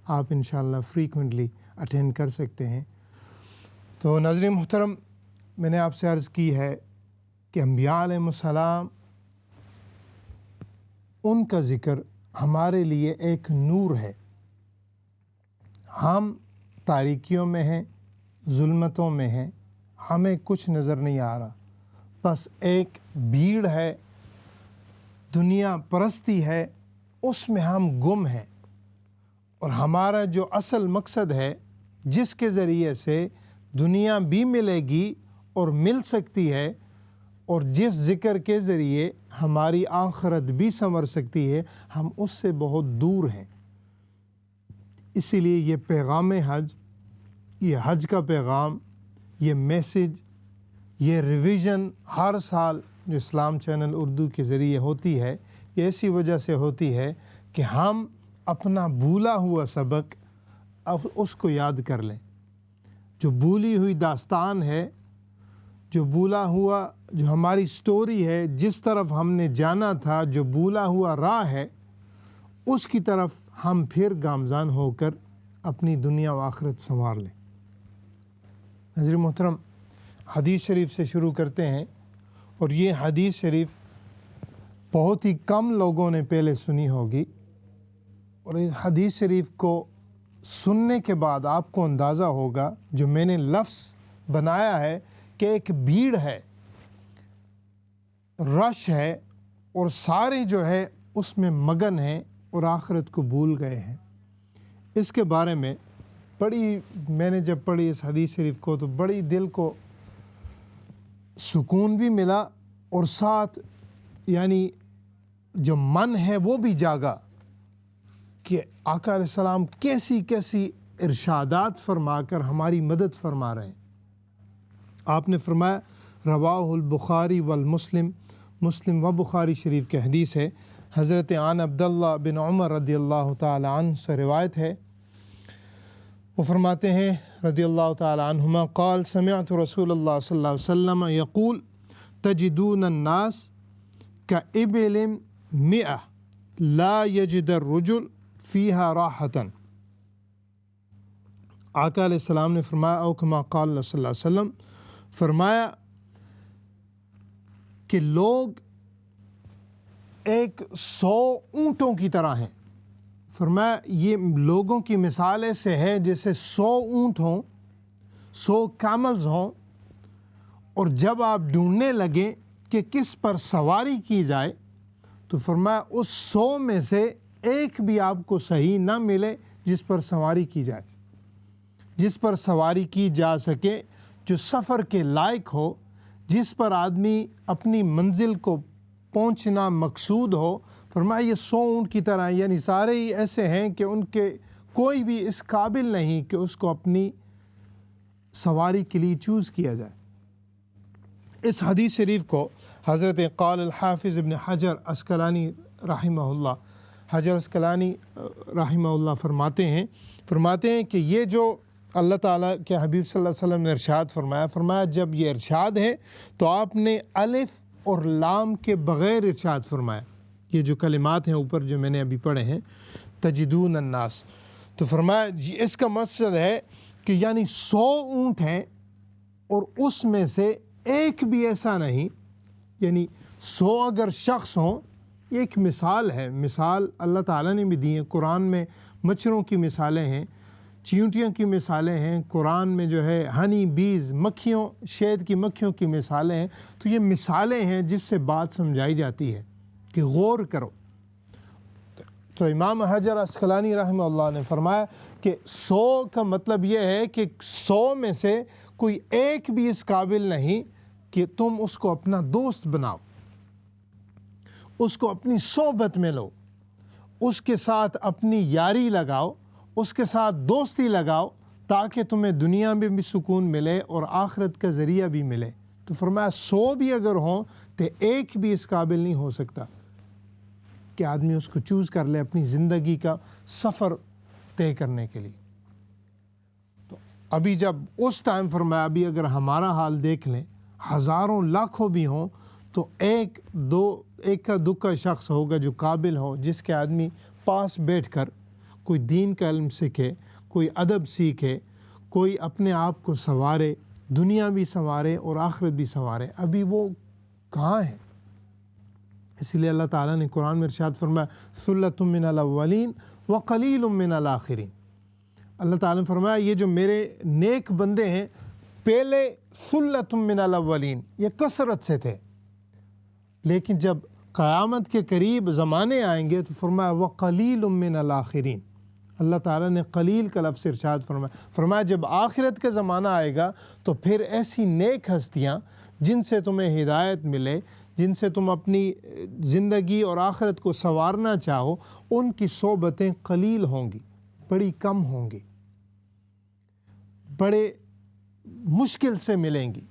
آپ انشاءاللہ فریکوینٹلی اٹینڈ کر سکتے ہیں۔ تو ناظرین محترم، میں نے آپ سے عرض کی ہے کہ انبیاء علیہم السلام، ان کا ذکر ہمارے لیے ایک نور ہے۔ ہم تاریکیوں میں ہیں، ظلمتوں میں ہیں، ہمیں کچھ نظر نہیں آ رہا، بس ایک بھیڑ ہے، دنیا پرستی ہے، اس میں ہم گم ہیں، اور ہمارا جو اصل مقصد ہے، جس کے ذریعے سے دنیا بھی ملے گی اور مل سکتی ہے، اور جس ذکر کے ذریعے ہماری آخرت بھی سنور سکتی ہے، ہم اس سے بہت دور ہیں۔ اسی لیے یہ پیغام حج، یہ حج کا پیغام، یہ میسج، یہ ریویژن ہر سال جو اسلام چینل اردو کے ذریعے ہوتی ہے، یہ اسی وجہ سے ہوتی ہے کہ ہم اپنا بھولا ہوا سبق اب اس کو یاد کر لیں۔ جو بھولی ہوئی داستان ہے، جو بھولا ہوا جو ہماری سٹوری ہے، جس طرف ہم نے جانا تھا، جو بھولا ہوا راہ ہے، اس کی طرف ہم پھر گامزن ہو کر اپنی دنیا و آخرت سنوار لیں۔ ناظرین محترم، حدیث شریف سے شروع کرتے ہیں، اور یہ حدیث شریف بہت ہی کم لوگوں نے پہلے سنی ہوگی، اور اس حدیث شریف کو سننے کے بعد آپ کو اندازہ ہوگا جو میں نے لفظ بنایا ہے کہ ایک بھیڑ ہے، رش ہے، اور سارے جو ہے اس میں مگن ہیں اور آخرت کو بھول گئے ہیں۔ اس کے بارے میں میں نے جب پڑھی اس حدیث شریف کو تو بڑی دل کو سکون بھی ملا، اور ساتھ یعنی جو من ہے وہ بھی جاگا کہ آقا علیہ السلام کیسی کیسی ارشادات فرما کر ہماری مدد فرما رہے ہیں۔ آپ نے فرمایا، رواہ البخاری والمسلم، مسلم و بخاری شریف کے حدیث ہے، حضرت عن عبداللہ بن عمر رضی اللہ تعالی عنہ سے روایت ہے، وہ فرماتے ہیں رضی اللہ تعالی عنہما، قال سمعت رسول اللہ صلی اللہ علیہ وسلم یقول تجدون الناس کابل مئہ لا یجد الرجل فیہا راحتا۔ آقا علیہ السلام نے فرمایا، او کما قال اللہ صلی اللہ علیہ وسلم، فرمایا کہ لوگ ایک 100 اونٹوں کی طرح ہیں۔ فرمایا یہ لوگوں کی مثال ایسے ہے جیسے 100 اونٹ ہوں، 100 کیملز ہوں، اور جب آپ ڈھونڈنے لگیں کہ کس پر سواری کی جائے تو فرمایا اس 100 میں سے ایک بھی آپ کو صحیح نہ ملے جس پر سواری کی جائے، جس پر سواری کی جا سکے، جو سفر کے لائق ہو، جس پر آدمی اپنی منزل کو پہنچنا مقصود ہو۔ فرمایا یہ 100 اونٹ کی طرح، یعنی سارے ہی ایسے ہیں کہ ان کے کوئی بھی اس قابل نہیں کہ اس کو اپنی سواری کے لیے چوز کیا جائے۔ اس حدیث شریف کو حضرت قال الحافظ ابن حجر عسقلانی رحمہ اللہ، حجر عسقلانی رحمہ اللہ فرماتے ہیں کہ یہ جو اللہ تعالیٰ کے حبیب صلی اللہ علیہ وسلم نے ارشاد فرمایا جب یہ ارشاد ہے تو آپ نے الف اور لام کے بغیر ارشاد فرمایا۔ یہ جو کلمات ہیں اوپر جو میں نے ابھی پڑھے ہیں، تجدون الناس، تو فرمایا اس کا مقصد ہے کہ یعنی 100 اونٹ ہیں اور اس میں سے ایک بھی ایسا نہیں یعنی 100 اگر شخص ہوں، یہ ایک مثال ہے، مثال اللہ تعالیٰ نے بھی دی ہے۔ قرآن میں مچھروں کی مثالیں ہیں، چیونٹیوں کی مثالیں ہیں، قرآن میں جو ہے ہنی بیز، مکھیوں، شہد کی مکھیوں کی مثالیں ہیں۔ تو یہ مثالیں ہیں جس سے بات سمجھائی جاتی ہے کہ غور کرو۔ تو امام حجر عسقلانی رحمہ اللہ نے فرمایا کہ 100 کا مطلب یہ ہے کہ 100 میں سے کوئی ایک بھی اس قابل نہیں کہ تم اس کو اپنا دوست بناؤ، اس کو اپنی صحبت میں لو، اس کے ساتھ اپنی یاری لگاؤ، اس کے ساتھ دوستی لگاؤ، تاکہ تمہیں دنیا میں بھی سکون ملے اور آخرت کا ذریعہ بھی ملے۔ تو فرمایا 100 بھی اگر ہوں تو ایک بھی اس قابل نہیں ہو سکتا کہ آدمی اس کو چوز کر لے اپنی زندگی کا سفر طے کرنے کے لیے۔ تو ابھی جب اس ٹائم فرمایا، ابھی اگر ہمارا حال دیکھ لیں، ہزاروں لاکھوں بھی ہوں تو ایک کا دکا شخص ہوگا جو قابل ہو، جس کے آدمی پاس بیٹھ کر کوئی دین کا علم سیکھے، کوئی ادب سیکھے، کوئی اپنے آپ کو سنوارے، دنیا بھی سنوارے اور آخرت بھی سنوارے۔ ابھی وہ کہاں ہے؟ اسی لیے اللہ تعالیٰ نے قرآن میں ارشاد فرمایا ثلۃ من الاولین وقلیل من الآخرین۔ اللہ تعالیٰ نے فرمایا یہ جو میرے نیک بندے ہیں، پہلے ثلۃ من الاولین، یہ کثرت سے تھے، لیکن جب قیامت کے قریب زمانے آئیں گے تو فرمایا وقلیل من الآخرین۔ اللہ تعالیٰ نے قلیل کا لفظ ارشاد فرمایا جب آخرت کا زمانہ آئے گا تو پھر ایسی نیک ہستیاں جن سے تمہیں ہدایت ملے، جن سے تم اپنی زندگی اور آخرت کو سنوارنا چاہو، ان کی صحبتیں قلیل ہوں گی، بڑی کم ہوں گی، بڑے مشکل سے ملیں گی۔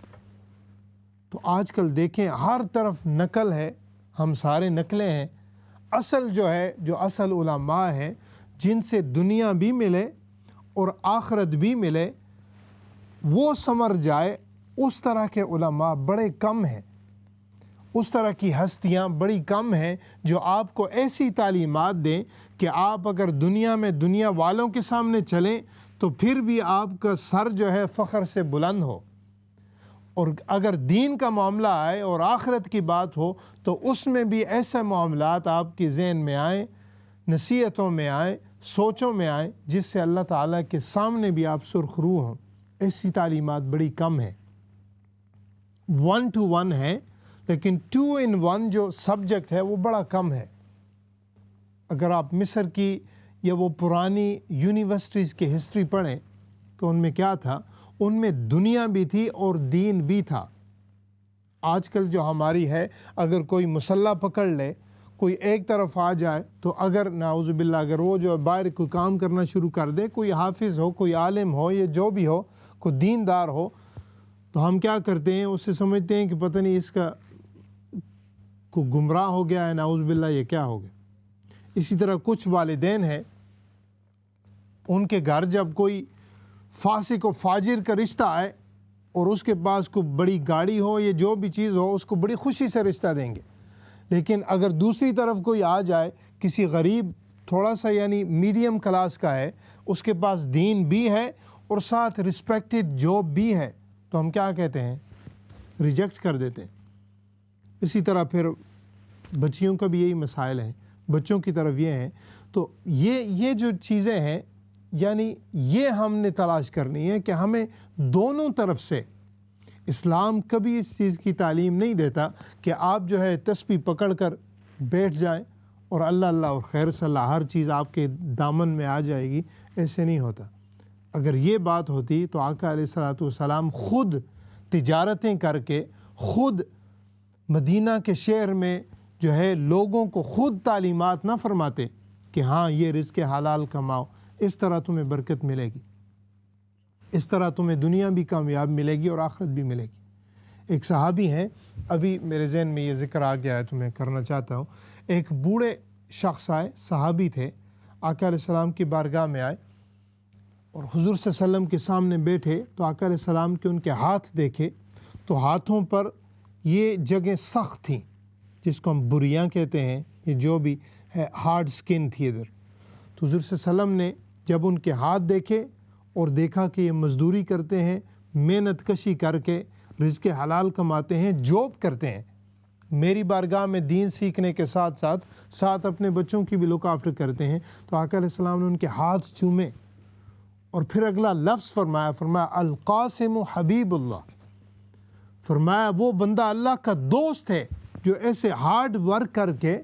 تو آج کل دیکھیں ہر طرف نقل ہے، ہم سارے نقلیں ہیں۔ اصل جو ہے، جو اصل علماء ہیں جن سے دنیا بھی ملے اور آخرت بھی ملے، وہ سمر جائے، اس طرح کے علماء بڑے کم ہیں، اس طرح کی ہستیاں بڑی کم ہیں جو آپ کو ایسی تعلیمات دیں کہ آپ اگر دنیا میں دنیا والوں کے سامنے چلیں تو پھر بھی آپ کا سر جو ہے فخر سے بلند ہو، اور اگر دین کا معاملہ آئے اور آخرت کی بات ہو تو اس میں بھی ایسے معاملات آپ کے ذہن میں آئیں، نصیحتوں میں آئیں، سوچوں میں آئیں، جس سے اللہ تعالیٰ کے سامنے بھی آپ سرخ رو ہوں۔ ایسی تعلیمات بڑی کم ہیں، 1 to 1 ہے، لیکن 2 in 1 جو سبجیکٹ ہے وہ بڑا کم ہے۔ اگر آپ مصر کی یا وہ پرانی یونیورسٹیز کی ہسٹری پڑھیں تو ان میں کیا تھا؟ ان میں دنیا بھی تھی اور دین بھی تھا۔ آج کل جو ہماری ہے، اگر کوئی مسلح پکڑ لے، کوئی ایک طرف آ جائے تو اگر نعوذ باللہ اگر وہ جو باہر کوئی کام کرنا شروع کر دے، کوئی حافظ ہو، کوئی عالم ہو یا جو بھی ہو، کوئی دیندار ہو، تو ہم کیا کرتے ہیں؟ اسے سمجھتے ہیں کہ پتہ نہیں اس کا کو گمراہ ہو گیا ہے، نعوذ باللہ یہ کیا ہو گیا۔ اسی طرح کچھ والدین ہیں، ان کے گھر جب کوئی فاسق و فاجر کا رشتہ آئے اور اس کے پاس کوئی بڑی گاڑی ہو یا جو بھی چیز ہو، اس کو بڑی خوشی سے رشتہ دیں گے۔ لیکن اگر دوسری طرف کوئی آ جائے، کسی غریب تھوڑا سا یعنی میڈیم کلاس کا ہے، اس کے پاس دین بھی ہے اور ساتھ رسپیکٹڈ جاب بھی ہے، تو ہم کیا کہتے ہیں؟ ریجیکٹ کر دیتے ہیں۔ اسی طرح پھر بچیوں کا بھی یہی مسائل ہیں، بچوں کی طرف یہ ہیں۔ تو یہ جو چیزیں ہیں، یعنی یہ ہم نے تلاش کرنی ہے کہ ہمیں دونوں طرف سے، اسلام کبھی اس چیز کی تعلیم نہیں دیتا کہ آپ جو ہے تسبیح پکڑ کر بیٹھ جائیں اور اللہ اللہ اور خیر صلی اللہ، ہر چیز آپ کے دامن میں آ جائے گی، ایسے نہیں ہوتا۔ اگر یہ بات ہوتی تو آقا علیہ الصلوۃ والسلام خود تجارتیں کر کے، خود مدینہ کے شہر میں جو ہے لوگوں کو خود تعلیمات نہ فرماتے کہ ہاں یہ رزق حلال کماؤ، اس طرح تمہیں برکت ملے گی، اس طرح تمہیں دنیا بھی کامیاب ملے گی اور آخرت بھی ملے گی۔ ایک صحابی ہیں، ابھی میرے ذہن میں یہ ذکر آ گیا ہے تو میں کرنا چاہتا ہوں۔ ایک بوڑھے شخص آئے، صحابی تھے، آقا علیہ السلام کی بارگاہ میں آئے اور حضور صلی اللہ علیہ وسلم کے سامنے بیٹھے تو آقا علیہ السلام کے ان کے ہاتھ دیکھے تو ہاتھوں پر یہ جگہیں سخت تھیں، جس کو ہم بریاں کہتے ہیں، یہ جو بھی ہے ہارڈ سکن تھی ادھر۔ تو حضور صلی اللہ علیہ وسلم نے جب ان کے ہاتھ دیکھے اور دیکھا کہ یہ مزدوری کرتے ہیں، محنت کشی کر کے رزق حلال کماتے ہیں، جاب کرتے ہیں، میری بارگاہ میں دین سیکھنے کے ساتھ ساتھ اپنے بچوں کی بھی لک آفٹر کرتے ہیں، تو آقا علیہ السلام نے ان کے ہاتھ چومے اور پھر اگلا لفظ فرمایا القاسم حبیب اللہ، فرمایا وہ بندہ اللہ کا دوست ہے جو ایسے ہارڈ ورک کر کے،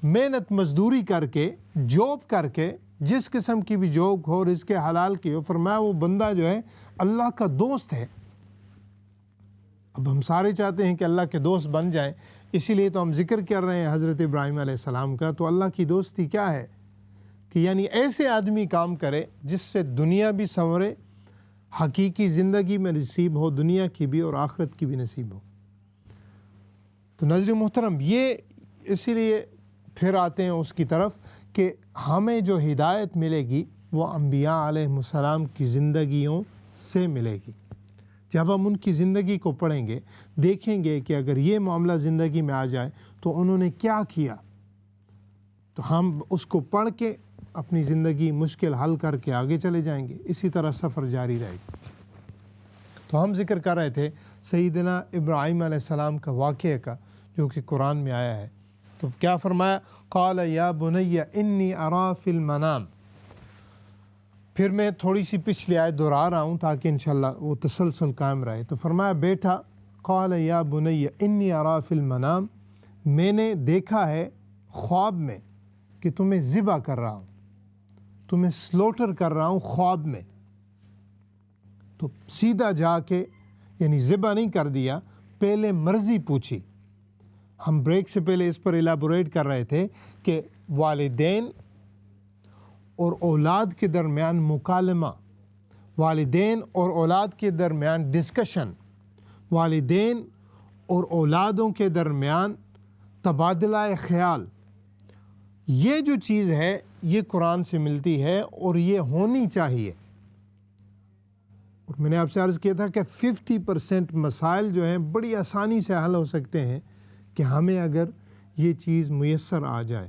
محنت مزدوری کر کے، جاب کر کے، جس قسم کی بھی جاب ہو، رزق حلال کی ہو، فرمایا وہ بندہ جو ہے اللہ کا دوست ہے۔ اب ہم سارے چاہتے ہیں کہ اللہ کے دوست بن جائیں، اسی لیے تو ہم ذکر کر رہے ہیں حضرت ابراہیم علیہ السلام کا۔ تو اللہ کی دوستی کیا ہے کہ یعنی ایسے آدمی کام کرے جس سے دنیا بھی سنورے، حقیقی زندگی میں نصیب ہو، دنیا کی بھی اور آخرت کی بھی نصیب ہو۔ تو ناظرین محترم، یہ اسی لیے پھر آتے ہیں اس کی طرف کہ ہمیں جو ہدایت ملے گی وہ انبیاء علیہ السلام کی زندگیوں سے ملے گی۔ جب ہم ان کی زندگی کو پڑھیں گے، دیکھیں گے کہ اگر یہ معاملہ زندگی میں آ جائے تو انہوں نے کیا کیا، تو ہم اس کو پڑھ کے اپنی زندگی مشکل حل کر کے آگے چلے جائیں گے، اسی طرح سفر جاری رہے گا۔ تو ہم ذکر کر رہے تھے سیدنا ابراہیم علیہ السلام کا واقعہ کا، جو کہ قرآن میں آیا ہے۔ تو کیا فرمایا؟ قال یا بنی انی ارا فی المنام۔ پھر میں تھوڑی سی پچھلی آیت دہرا رہا ہوں تاکہ انشاءاللہ وہ تسلسل قائم رہے۔ تو فرمایا بیٹا، قال یا بنی انی ارا فی المنام، میں نے دیکھا ہے خواب میں کہ تمہیں ذبح کر رہا ہوں، تمہیں سلوٹر کر رہا ہوں خواب میں۔ تو سیدھا جا کے یعنی ذبح نہیں کر دیا، پہلے مرضی پوچھی۔ ہم بریک سے پہلے اس پر ایلیبوریٹ کر رہے تھے کہ والدین اور اولاد کے درمیان مکالمہ، والدین اور اولاد کے درمیان ڈسکشن، والدین اور اولادوں کے درمیان تبادلہ خیال، یہ جو چیز ہے یہ قرآن سے ملتی ہے اور یہ ہونی چاہیے۔ اور میں نے آپ سے عرض کیا تھا کہ 50% مسائل جو ہیں بڑی آسانی سے حل ہو سکتے ہیں کہ ہمیں اگر یہ چیز میسر آ جائے،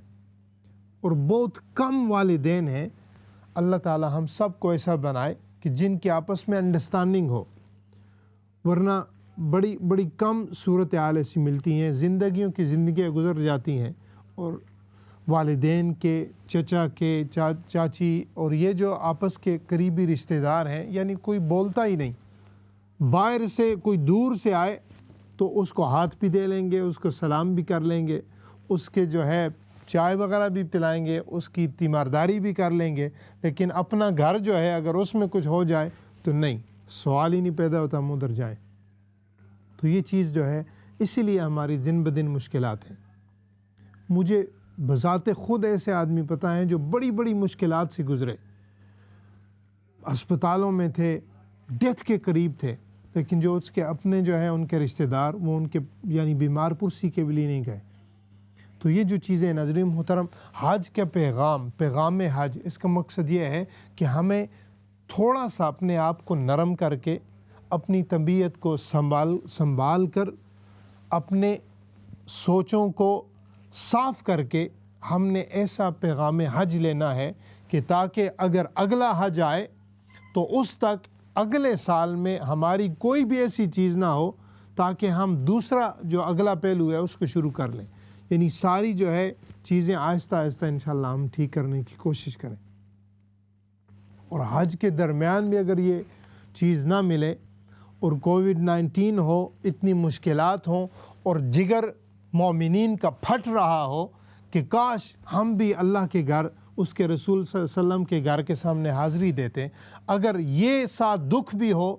اور بہت کم والدین ہیں، اللہ تعالی ہم سب کو ایسا بنائے کہ جن کے آپس میں انڈرسٹینڈنگ ہو، ورنہ بڑی کم صورتحال ایسی ملتی ہیں، زندگیاں گزر جاتی ہیں اور والدین کے، چچا کے، چاچی اور یہ جو آپس کے قریبی رشتہ دار ہیں، یعنی کوئی بولتا ہی نہیں، باہر سے کوئی دور سے آئے تو اس کو ہاتھ بھی دے لیں گے، اس کو سلام بھی کر لیں گے، اس کے جو ہے چائے وغیرہ بھی پلائیں گے، اس کی تیمارداری بھی کر لیں گے، لیکن اپنا گھر جو ہے اگر اس میں کچھ ہو جائے تو نہیں، سوال ہی نہیں پیدا ہوتا ہم ادھر جائیں۔ تو یہ چیز جو ہے اسی لیے ہماری دن بدن مشکلات ہیں۔ مجھے بذات خود ایسے آدمی پتہ ہیں جو بڑی مشکلات سے گزرے، ہسپتالوں میں تھے، ڈیتھ کے قریب تھے، لیکن جو اس کے اپنے جو ہیں ان کے رشتہ دار، وہ ان کے یعنی بیمار پرسی کے بھی لیے نہیں گئے۔ تو یہ جو چیزیں ناظرین محترم، حج کا پیغام حج، اس کا مقصد یہ ہے کہ ہمیں تھوڑا سا اپنے آپ کو نرم کر کے، اپنی طبیعت کو سنبھال کر، اپنے سوچوں کو صاف کر کے ہم نے ایسا پیغام حج لینا ہے کہ تاکہ اگر اگلا حج آئے تو اس تک اگلے سال میں ہماری کوئی بھی ایسی چیز نہ ہو تاکہ ہم دوسرا جو اگلا پہلو ہے اس کو شروع کر لیں، یعنی ساری جو ہے چیزیں آہستہ آہستہ انشاءاللہ ہم ٹھیک کرنے کی کوشش کریں۔ اور حج کے درمیان بھی اگر یہ چیز نہ ملے اور کووڈ-19 ہو، اتنی مشکلات ہوں اور جگر مومنین کا پھٹ رہا ہو کہ کاش ہم بھی اللہ کے گھر، اس کے رسول صلی اللہ علیہ وسلم کے گھر کے سامنے حاضری دیتے، اگر یہ ساتھ دکھ بھی ہو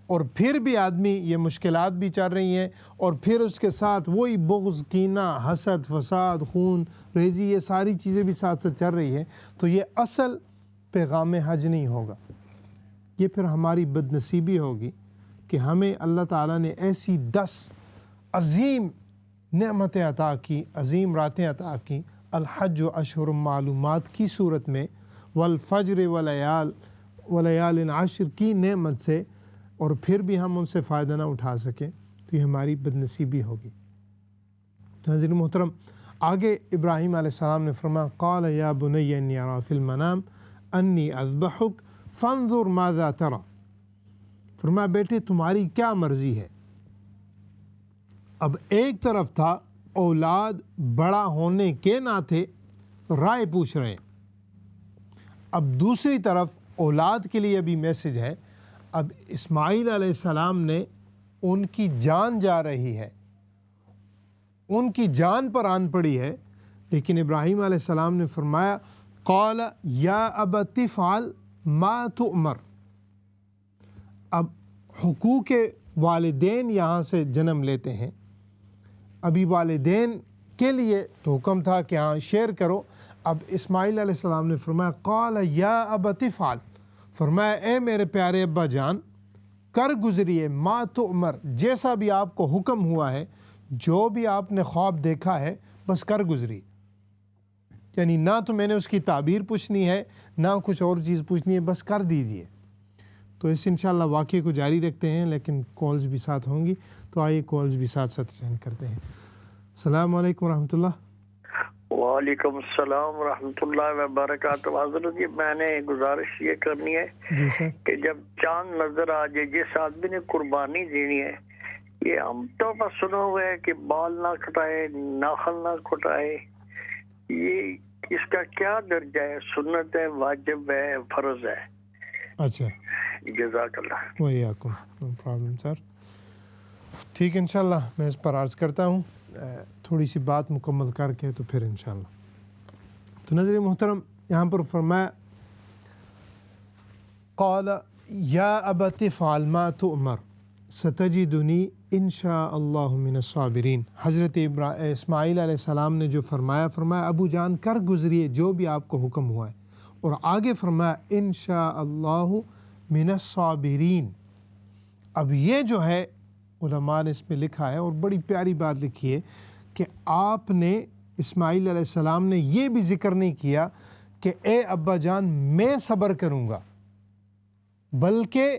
اور پھر بھی آدمی یہ مشکلات بھی چل رہی ہیں اور پھر اس کے ساتھ وہی بغض، کینہ، حسد، فساد، خون ریزی، یہ ساری چیزیں بھی ساتھ چل رہی ہیں، تو یہ اصل پیغام حج نہیں ہوگا۔ یہ پھر ہماری بد نصیبی ہوگی کہ ہمیں اللہ تعالیٰ نے ایسی 10 عظیم نعمتیں عطا کی، عظیم راتیں عطا کی، الحج و اشہر معلومات کی صورت میں، والفجر ولیال عشر کی نعمت سے، اور پھر بھی ہم ان سے فائدہ نہ اٹھا سکیں، تو یہ ہماری بد نصیبی ہوگی۔ تو ناظرین محترم، آگے ابراہیم علیہ السلام نے فرمایا قال یا بنی انی ارا فی المنام انی اذبحک فانظر ماذا تری، فرمایا بیٹے تمہاری کیا مرضی ہے۔ اب ایک طرف تھا اولاد بڑا ہونے کے ناطے رائے پوچھ رہے ہیں۔ اب دوسری طرف اولاد کے لیے بھی میسج ہے۔ اب اسماعیل علیہ السلام نے ان کی جان جا رہی ہے، ان کی جان پر آن پڑی ہے، لیکن ابراہیم علیہ السلام نے فرمایا قال یا ابت افعل ما تؤمر۔ اب حقوق والدین یہاں سے جنم لیتے ہیں۔ ابھی والدین کے لیے تو حکم تھا کہ ہاں شیئر کرو، اب اسماعیل علیہ السلام نے فرمایا قال یا ابت افعل، فرمایا اے میرے پیارے ابا جان کر گزریے ما تؤمر، جیسا بھی آپ کو حکم ہوا ہے، جو بھی آپ نے خواب دیکھا ہے بس کر گزری۔ یعنی نہ تو میں نے اس کی تعبیر پوچھنی ہے نہ کچھ اور چیز پوچھنی ہے، بس کر دیجئے۔ تو اس انشاءاللہ واقعے کو جاری رکھتے ہیں، لیکن کالز بھی ساتھ ہوں گی، تو آئیے کالز بھی ساتھ ساتھ اٹینڈ کرتے ہیں۔ السلام علیکم ورحمۃ اللہ۔ وعلیکم السلام ورحمۃ اللہ وبرکاتہ۔ حضرت جی میں نے گزارش یہ کرنی ہے جی سر۔ کہ جب چاند نظر آ جائے، جس آدمی نے قربانی دینی ہے، یہ عام طور پر سنا ہوا ہے کہ بال نہ کٹائے، ناخن نہ کٹائے، یہ اس کا کیا درجہ ہے؟ سنت ہے، واجب ہے، فرض ہے؟ اچھا، جزاک اللہ۔ وعلیکم نو پرابلم سر۔ ٹھیک ہے، انشاءاللہ میں اس پر عرض کرتا ہوں، تھوڑی سی بات مکمل کر کے تو پھر انشاءاللہ۔ تو ناظرین محترم، یہاں پر فرمایا قال یا ابت افعل ما تؤمر ستجدنی ان شاء اللہ من الصابرین۔ حضرت اسماعیل علیہ السلام نے جو فرمایا ابو جان کر گزریے جو بھی آپ کو حکم ہوا ہے، اور آگے فرمایا ان شاء اللہ من الصابرین۔ اب یہ جو ہے علماء نے اس میں لکھا ہے، اور بڑی پیاری بات لکھی ہے کہ آپ نے اسماعیل علیہ السلام نے یہ بھی ذکر نہیں کیا کہ اے ابا جان میں صبر کروں گا، بلکہ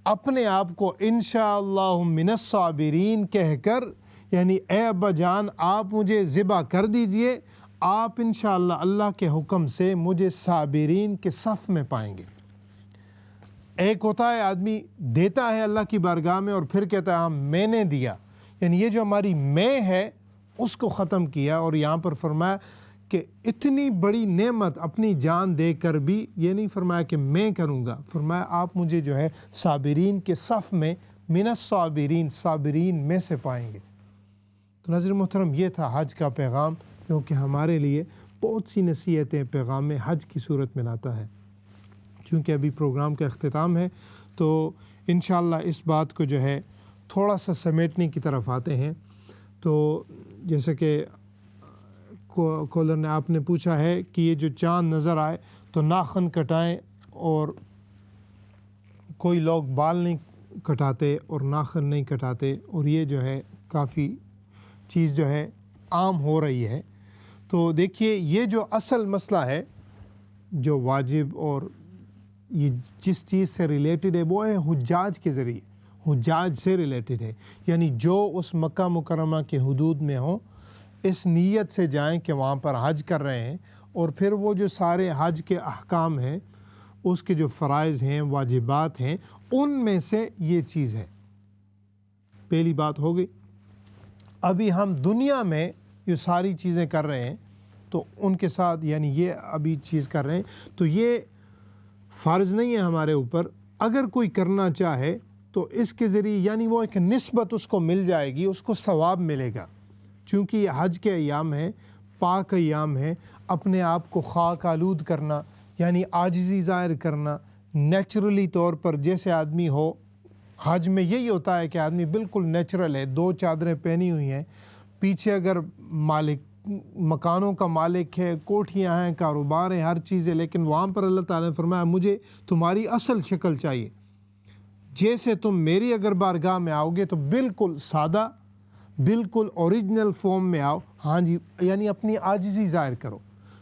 اپنے آپ کو انشاءاللہ من الصابرین کہہ کر، یعنی اے ابا جان آپ مجھے ذبح کر دیجئے، آپ انشاءاللہ اللہ کے حکم سے مجھے صابرین کے صف میں پائیں گے۔ ایک ہوتا ہے آدمی دیتا ہے اللہ کی بارگاہ میں اور پھر کہتا ہے ہاں میں نے دیا، یعنی یہ جو ہماری میں ہے اس کو ختم کیا، اور یہاں پر فرمایا کہ اتنی بڑی نعمت اپنی جان دے کر بھی یہ نہیں فرمایا کہ میں کروں گا، فرمایا آپ مجھے جو ہے صابرین کے صف میں، من الصابرین، صابرین میں سے پائیں گے۔ تو ناظرین محترم، یہ تھا حج کا پیغام، کیونکہ ہمارے لیے بہت سی نصیحتیں پیغام حج کی صورت میں لاتا ہے۔ چونکہ ابھی پروگرام کا اختتام ہے تو انشاءاللہ اس بات کو جو ہے تھوڑا سا سمیٹنے کی طرف آتے ہیں۔ تو جیسے کہ کالر نے آپ نے پوچھا ہے کہ یہ جو چاند نظر آئے تو ناخن کٹائیں، اور کوئی لوگ بال نہیں کٹاتے اور ناخن نہیں کٹاتے، اور یہ جو ہے کافی چیز جو ہے عام ہو رہی ہے۔ تو دیکھیے یہ جو اصل مسئلہ ہے جو واجب اور یہ جس چیز سے ریلیٹڈ ہے وہ ہے حجاج کے ذریعے، حجاج سے ریلیٹڈ ہے، یعنی جو اس مکہ مکرمہ کے حدود میں ہوں اس نیت سے جائیں کہ وہاں پر حج کر رہے ہیں، اور پھر وہ جو سارے حج کے احکام ہیں، اس کے جو فرائض ہیں، واجبات ہیں، ان میں سے یہ چیز ہے۔ پہلی بات ہو گئی۔ ابھی ہم دنیا میں یہ ساری چیزیں کر رہے ہیں تو ان کے ساتھ، یعنی یہ ابھی چیز کر رہے ہیں تو یہ فرض نہیں ہے ہمارے اوپر۔ اگر کوئی کرنا چاہے تو اس کے ذریعے یعنی وہ ایک نسبت اس کو مل جائے گی، اس کو ثواب ملے گا، چونکہ یہ حج کے ایام ہیں، پاک ایام ہیں۔ اپنے آپ کو خاک آلود کرنا یعنی عاجزی ظاہر کرنا، نیچرلی طور پر جیسے آدمی ہو، حج میں یہی ہوتا ہے کہ آدمی بالکل نیچرل ہے، 2 چادریں پہنی ہوئی ہیں، پیچھے اگر مالک مکانوں کا مالک ہے، کوٹھیاں ہیں، کاروبار ہیں، ہر چیز ہے، لیکن وہاں پر اللہ تعالیٰ نے فرمایا مجھے تمہاری اصل شکل چاہیے، جیسے تم میری اگر بارگاہ میں آؤ گے تو بالکل سادہ، بالکل اوریجنل فارم میں آؤ، ہاں جی، یعنی اپنی عاجزی ظاہر کرو۔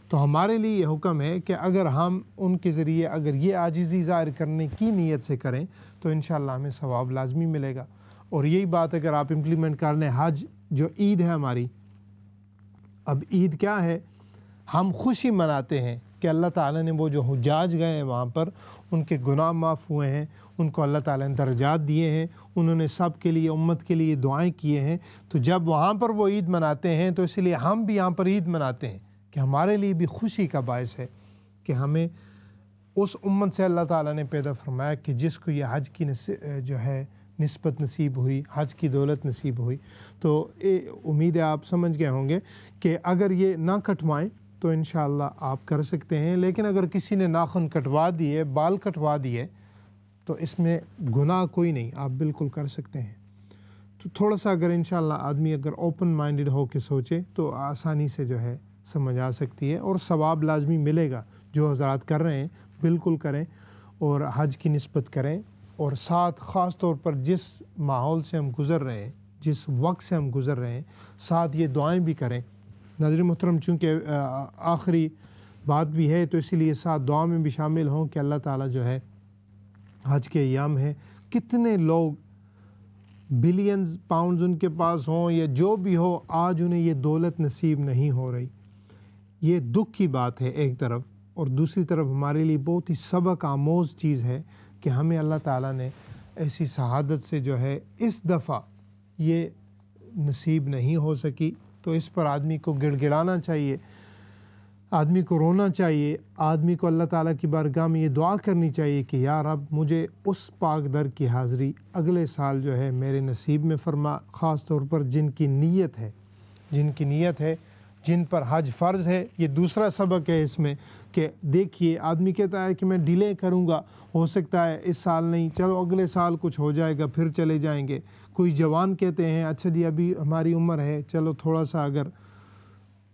تو ہمارے لیے یہ حکم ہے کہ اگر ہم ان کے ذریعے اگر یہ عاجزی ظاہر کرنے کی نیت سے کریں تو انشاءاللہ ہمیں ثواب لازمی ملے گا۔ اور یہی بات اگر آپ امپلیمنٹ کر لیں، حج جو عید ہے ہماری، اب عید کیا ہے؟ ہم خوشی مناتے ہیں کہ اللہ تعالیٰ نے وہ جو حجاج گئے ہیں وہاں پر ان کے گناہ معاف ہوئے ہیں، ان کو اللہ تعالیٰ نے درجات دیے ہیں، انہوں نے سب کے لیے امت کے لیے دعائیں کیے ہیں. تو جب وہاں پر وہ عید مناتے ہیں تو اس لیے ہم بھی یہاں پر عید مناتے ہیں کہ ہمارے لیے بھی خوشی کا باعث ہے کہ ہمیں اس امت سے اللہ تعالیٰ نے پیدا فرمایا کہ جس کو یہ حج کی جو ہے نسبت نصیب ہوئی، حج کی دولت نصیب ہوئی. تو امید ہے آپ سمجھ گئے ہوں گے کہ اگر یہ نہ کٹوائیں تو انشاءاللہ آپ کر سکتے ہیں، لیکن اگر کسی نے ناخن کٹوا دیے، بال کٹوا دیے تو اس میں گناہ کوئی نہیں، آپ بالکل کر سکتے ہیں. تو تھوڑا سا اگر انشاءاللہ آدمی اگر اوپن مائنڈڈ ہو کے سوچے تو آسانی سے جو ہے سمجھ آ سکتی ہے، اور ثواب لازمی ملے گا. جو حضرات کر رہے ہیں بالکل کریں اور حج کی نسبت کریں، اور ساتھ خاص طور پر جس ماحول سے ہم گزر رہے ہیں، جس وقت سے ہم گزر رہے ہیں، ساتھ یہ دعائیں بھی کریں. ناظرین محترم، چونکہ آخری بات بھی ہے تو اسی لیے ساتھ دعا میں بھی شامل ہوں کہ اللہ تعالیٰ جو ہے حج کے ایام ہیں، کتنے لوگ بلینز پاؤنڈز ان کے پاس ہوں یا جو بھی ہو، آج انہیں یہ دولت نصیب نہیں ہو رہی. یہ دکھ کی بات ہے ایک طرف، اور دوسری طرف ہمارے لیے بہت ہی سبق آموز چیز ہے کہ ہمیں اللہ تعالیٰ نے ایسی شہادت سے جو ہے اس دفعہ یہ نصیب نہیں ہو سکی. تو اس پر آدمی کو گڑ گڑانا چاہیے، آدمی کو رونا چاہیے، آدمی کو اللہ تعالیٰ کی بارگاہ میں یہ دعا کرنی چاہیے کہ یا رب مجھے اس پاک در کی حاضری اگلے سال جو ہے میرے نصیب میں فرما. خاص طور پر جن کی نیت ہے، جن پر حج فرض ہے. یہ دوسرا سبق ہے اس میں کہ دیکھیے آدمی کہتا ہے کہ میں ڈیلے کروں گا، ہو سکتا ہے اس سال نہیں، چلو اگلے سال کچھ ہو جائے گا پھر چلے جائیں گے. کوئی جوان کہتے ہیں اچھا جی ابھی ہماری عمر ہے، چلو تھوڑا سا اگر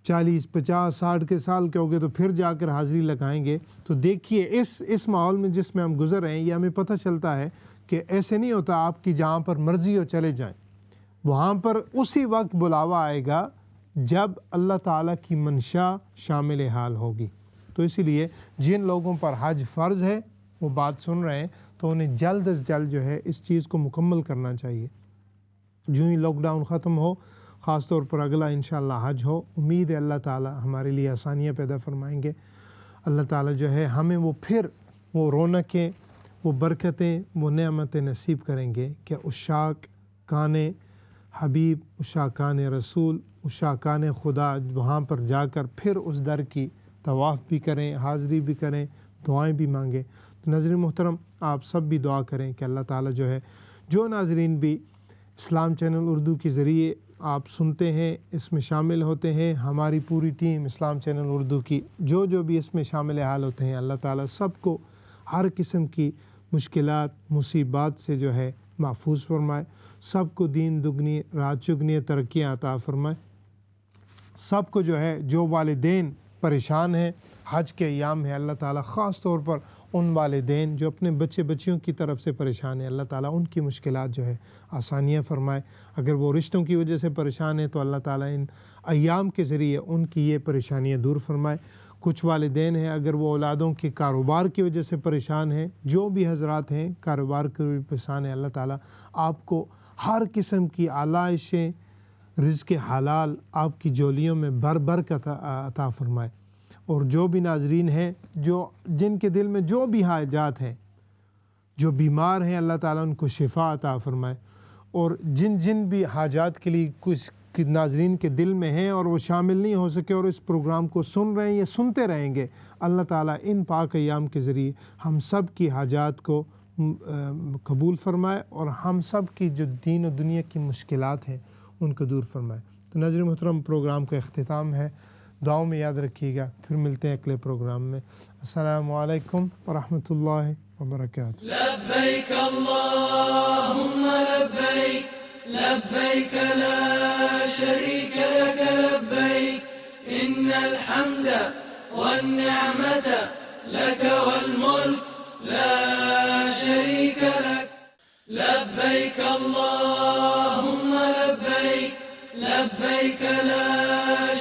40 50 60 کے سال کے ہو گئے تو پھر جا کر حاضری لگائیں گے. تو دیکھیے اس ماحول میں جس میں ہم گزر رہے ہیں یہ ہمیں پتہ چلتا ہے کہ ایسے نہیں ہوتا آپ کی جہاں پر مرضی ہو چلے جائیں، وہاں پر اسی وقت بلاوا آئے گا جب اللہ تعالیٰ کی منشا شامل حال ہوگی. تو اسی لیے جن لوگوں پر حج فرض ہے وہ بات سن رہے ہیں تو انہیں جلد از جلد جو ہے اس چیز کو مکمل کرنا چاہیے. جو ہی لاک ڈاؤن ختم ہو، خاص طور پر اگلا انشاءاللہ حج ہو، امید ہے اللہ تعالیٰ ہمارے لیے آسانیاں پیدا فرمائیں گے. اللہ تعالیٰ جو ہے ہمیں وہ رونقیں، وہ برکتیں، وہ نعمتیں نصیب کریں گے کہ عشاق کان حبیب، عشاقان رسول، عشاقان خدا وہاں پر جا کر پھر اس در کی طواف بھی کریں، حاضری بھی کریں، دعائیں بھی مانگیں. تو ناظرین محترم، آپ سب بھی دعا کریں کہ اللہ تعالیٰ جو ہے، جو ناظرین بھی اسلام چینل اردو کے ذریعے آپ سنتے ہیں، اس میں شامل ہوتے ہیں، ہماری پوری ٹیم اسلام چینل اردو کی جو بھی اس میں شامل حال ہوتے ہیں، اللہ تعالیٰ سب کو ہر قسم کی مشکلات مصیبات سے جو ہے محفوظ فرمائے، سب کو دین دگنی رات چگنی ترقیاں عطا فرمائے. سب کو جو ہے، جو والدین پریشان ہیں حج کے ایام ہے، اللہ تعالیٰ خاص طور پر ان والدین جو اپنے بچیوں کی طرف سے پریشان ہیں، اللہ تعالیٰ ان کی مشکلات جو ہے آسانیاں فرمائے. اگر وہ رشتوں کی وجہ سے پریشان ہیں تو اللہ تعالیٰ ان ایام کے ذریعے ان کی یہ پریشانیاں دور فرمائے. کچھ والدین ہیں اگر وہ اولادوں کے کاروبار کی وجہ سے پریشان ہیں، جو بھی حضرات ہیں کاروبار کے بھی پریشان ہیں، اللہ تعالیٰ آپ کو ہر قسم کی آلائشیں، رزق حلال آپ کی جولیوں میں بھر کر عطا فرمائے. اور جو بھی ناظرین ہیں جن کے دل میں جو بھی حاجات ہیں، جو بیمار ہیں، اللہ تعالیٰ ان کو شفا عطا فرمائے. اور جن بھی حاجات کے لیے کچھ ناظرین کے دل میں ہیں اور وہ شامل نہیں ہو سکے اور اس پروگرام کو سن رہے ہیں یا سنتے رہیں گے، اللہ تعالیٰ ان پاک ایام کے ذریعے ہم سب کی حاجات کو قبول فرمائے اور ہم سب کی جو دین و دنیا کی مشکلات ہیں ان کو دور فرمائے. تو ناظرین محترم، پروگرام کا اختتام ہے، دعاؤں میں یاد رکھیے گا. پھر ملتے ہیں اگلے پروگرام میں. السلام علیکم ورحمۃ اللہ وبرکاتہ. لبیک اللہم لبیک لبیک لا شریک لک لبیک ان الحمد والنعمت لک والملک لا شریک لک. لبیک اللہم لبیک لبیک لا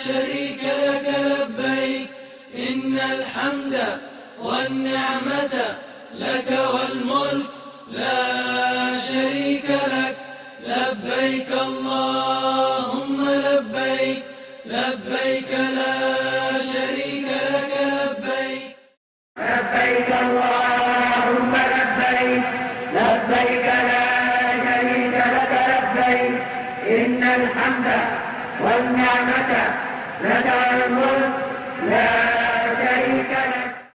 شریک لک لبیک ان الحمد والنعمت لك والملك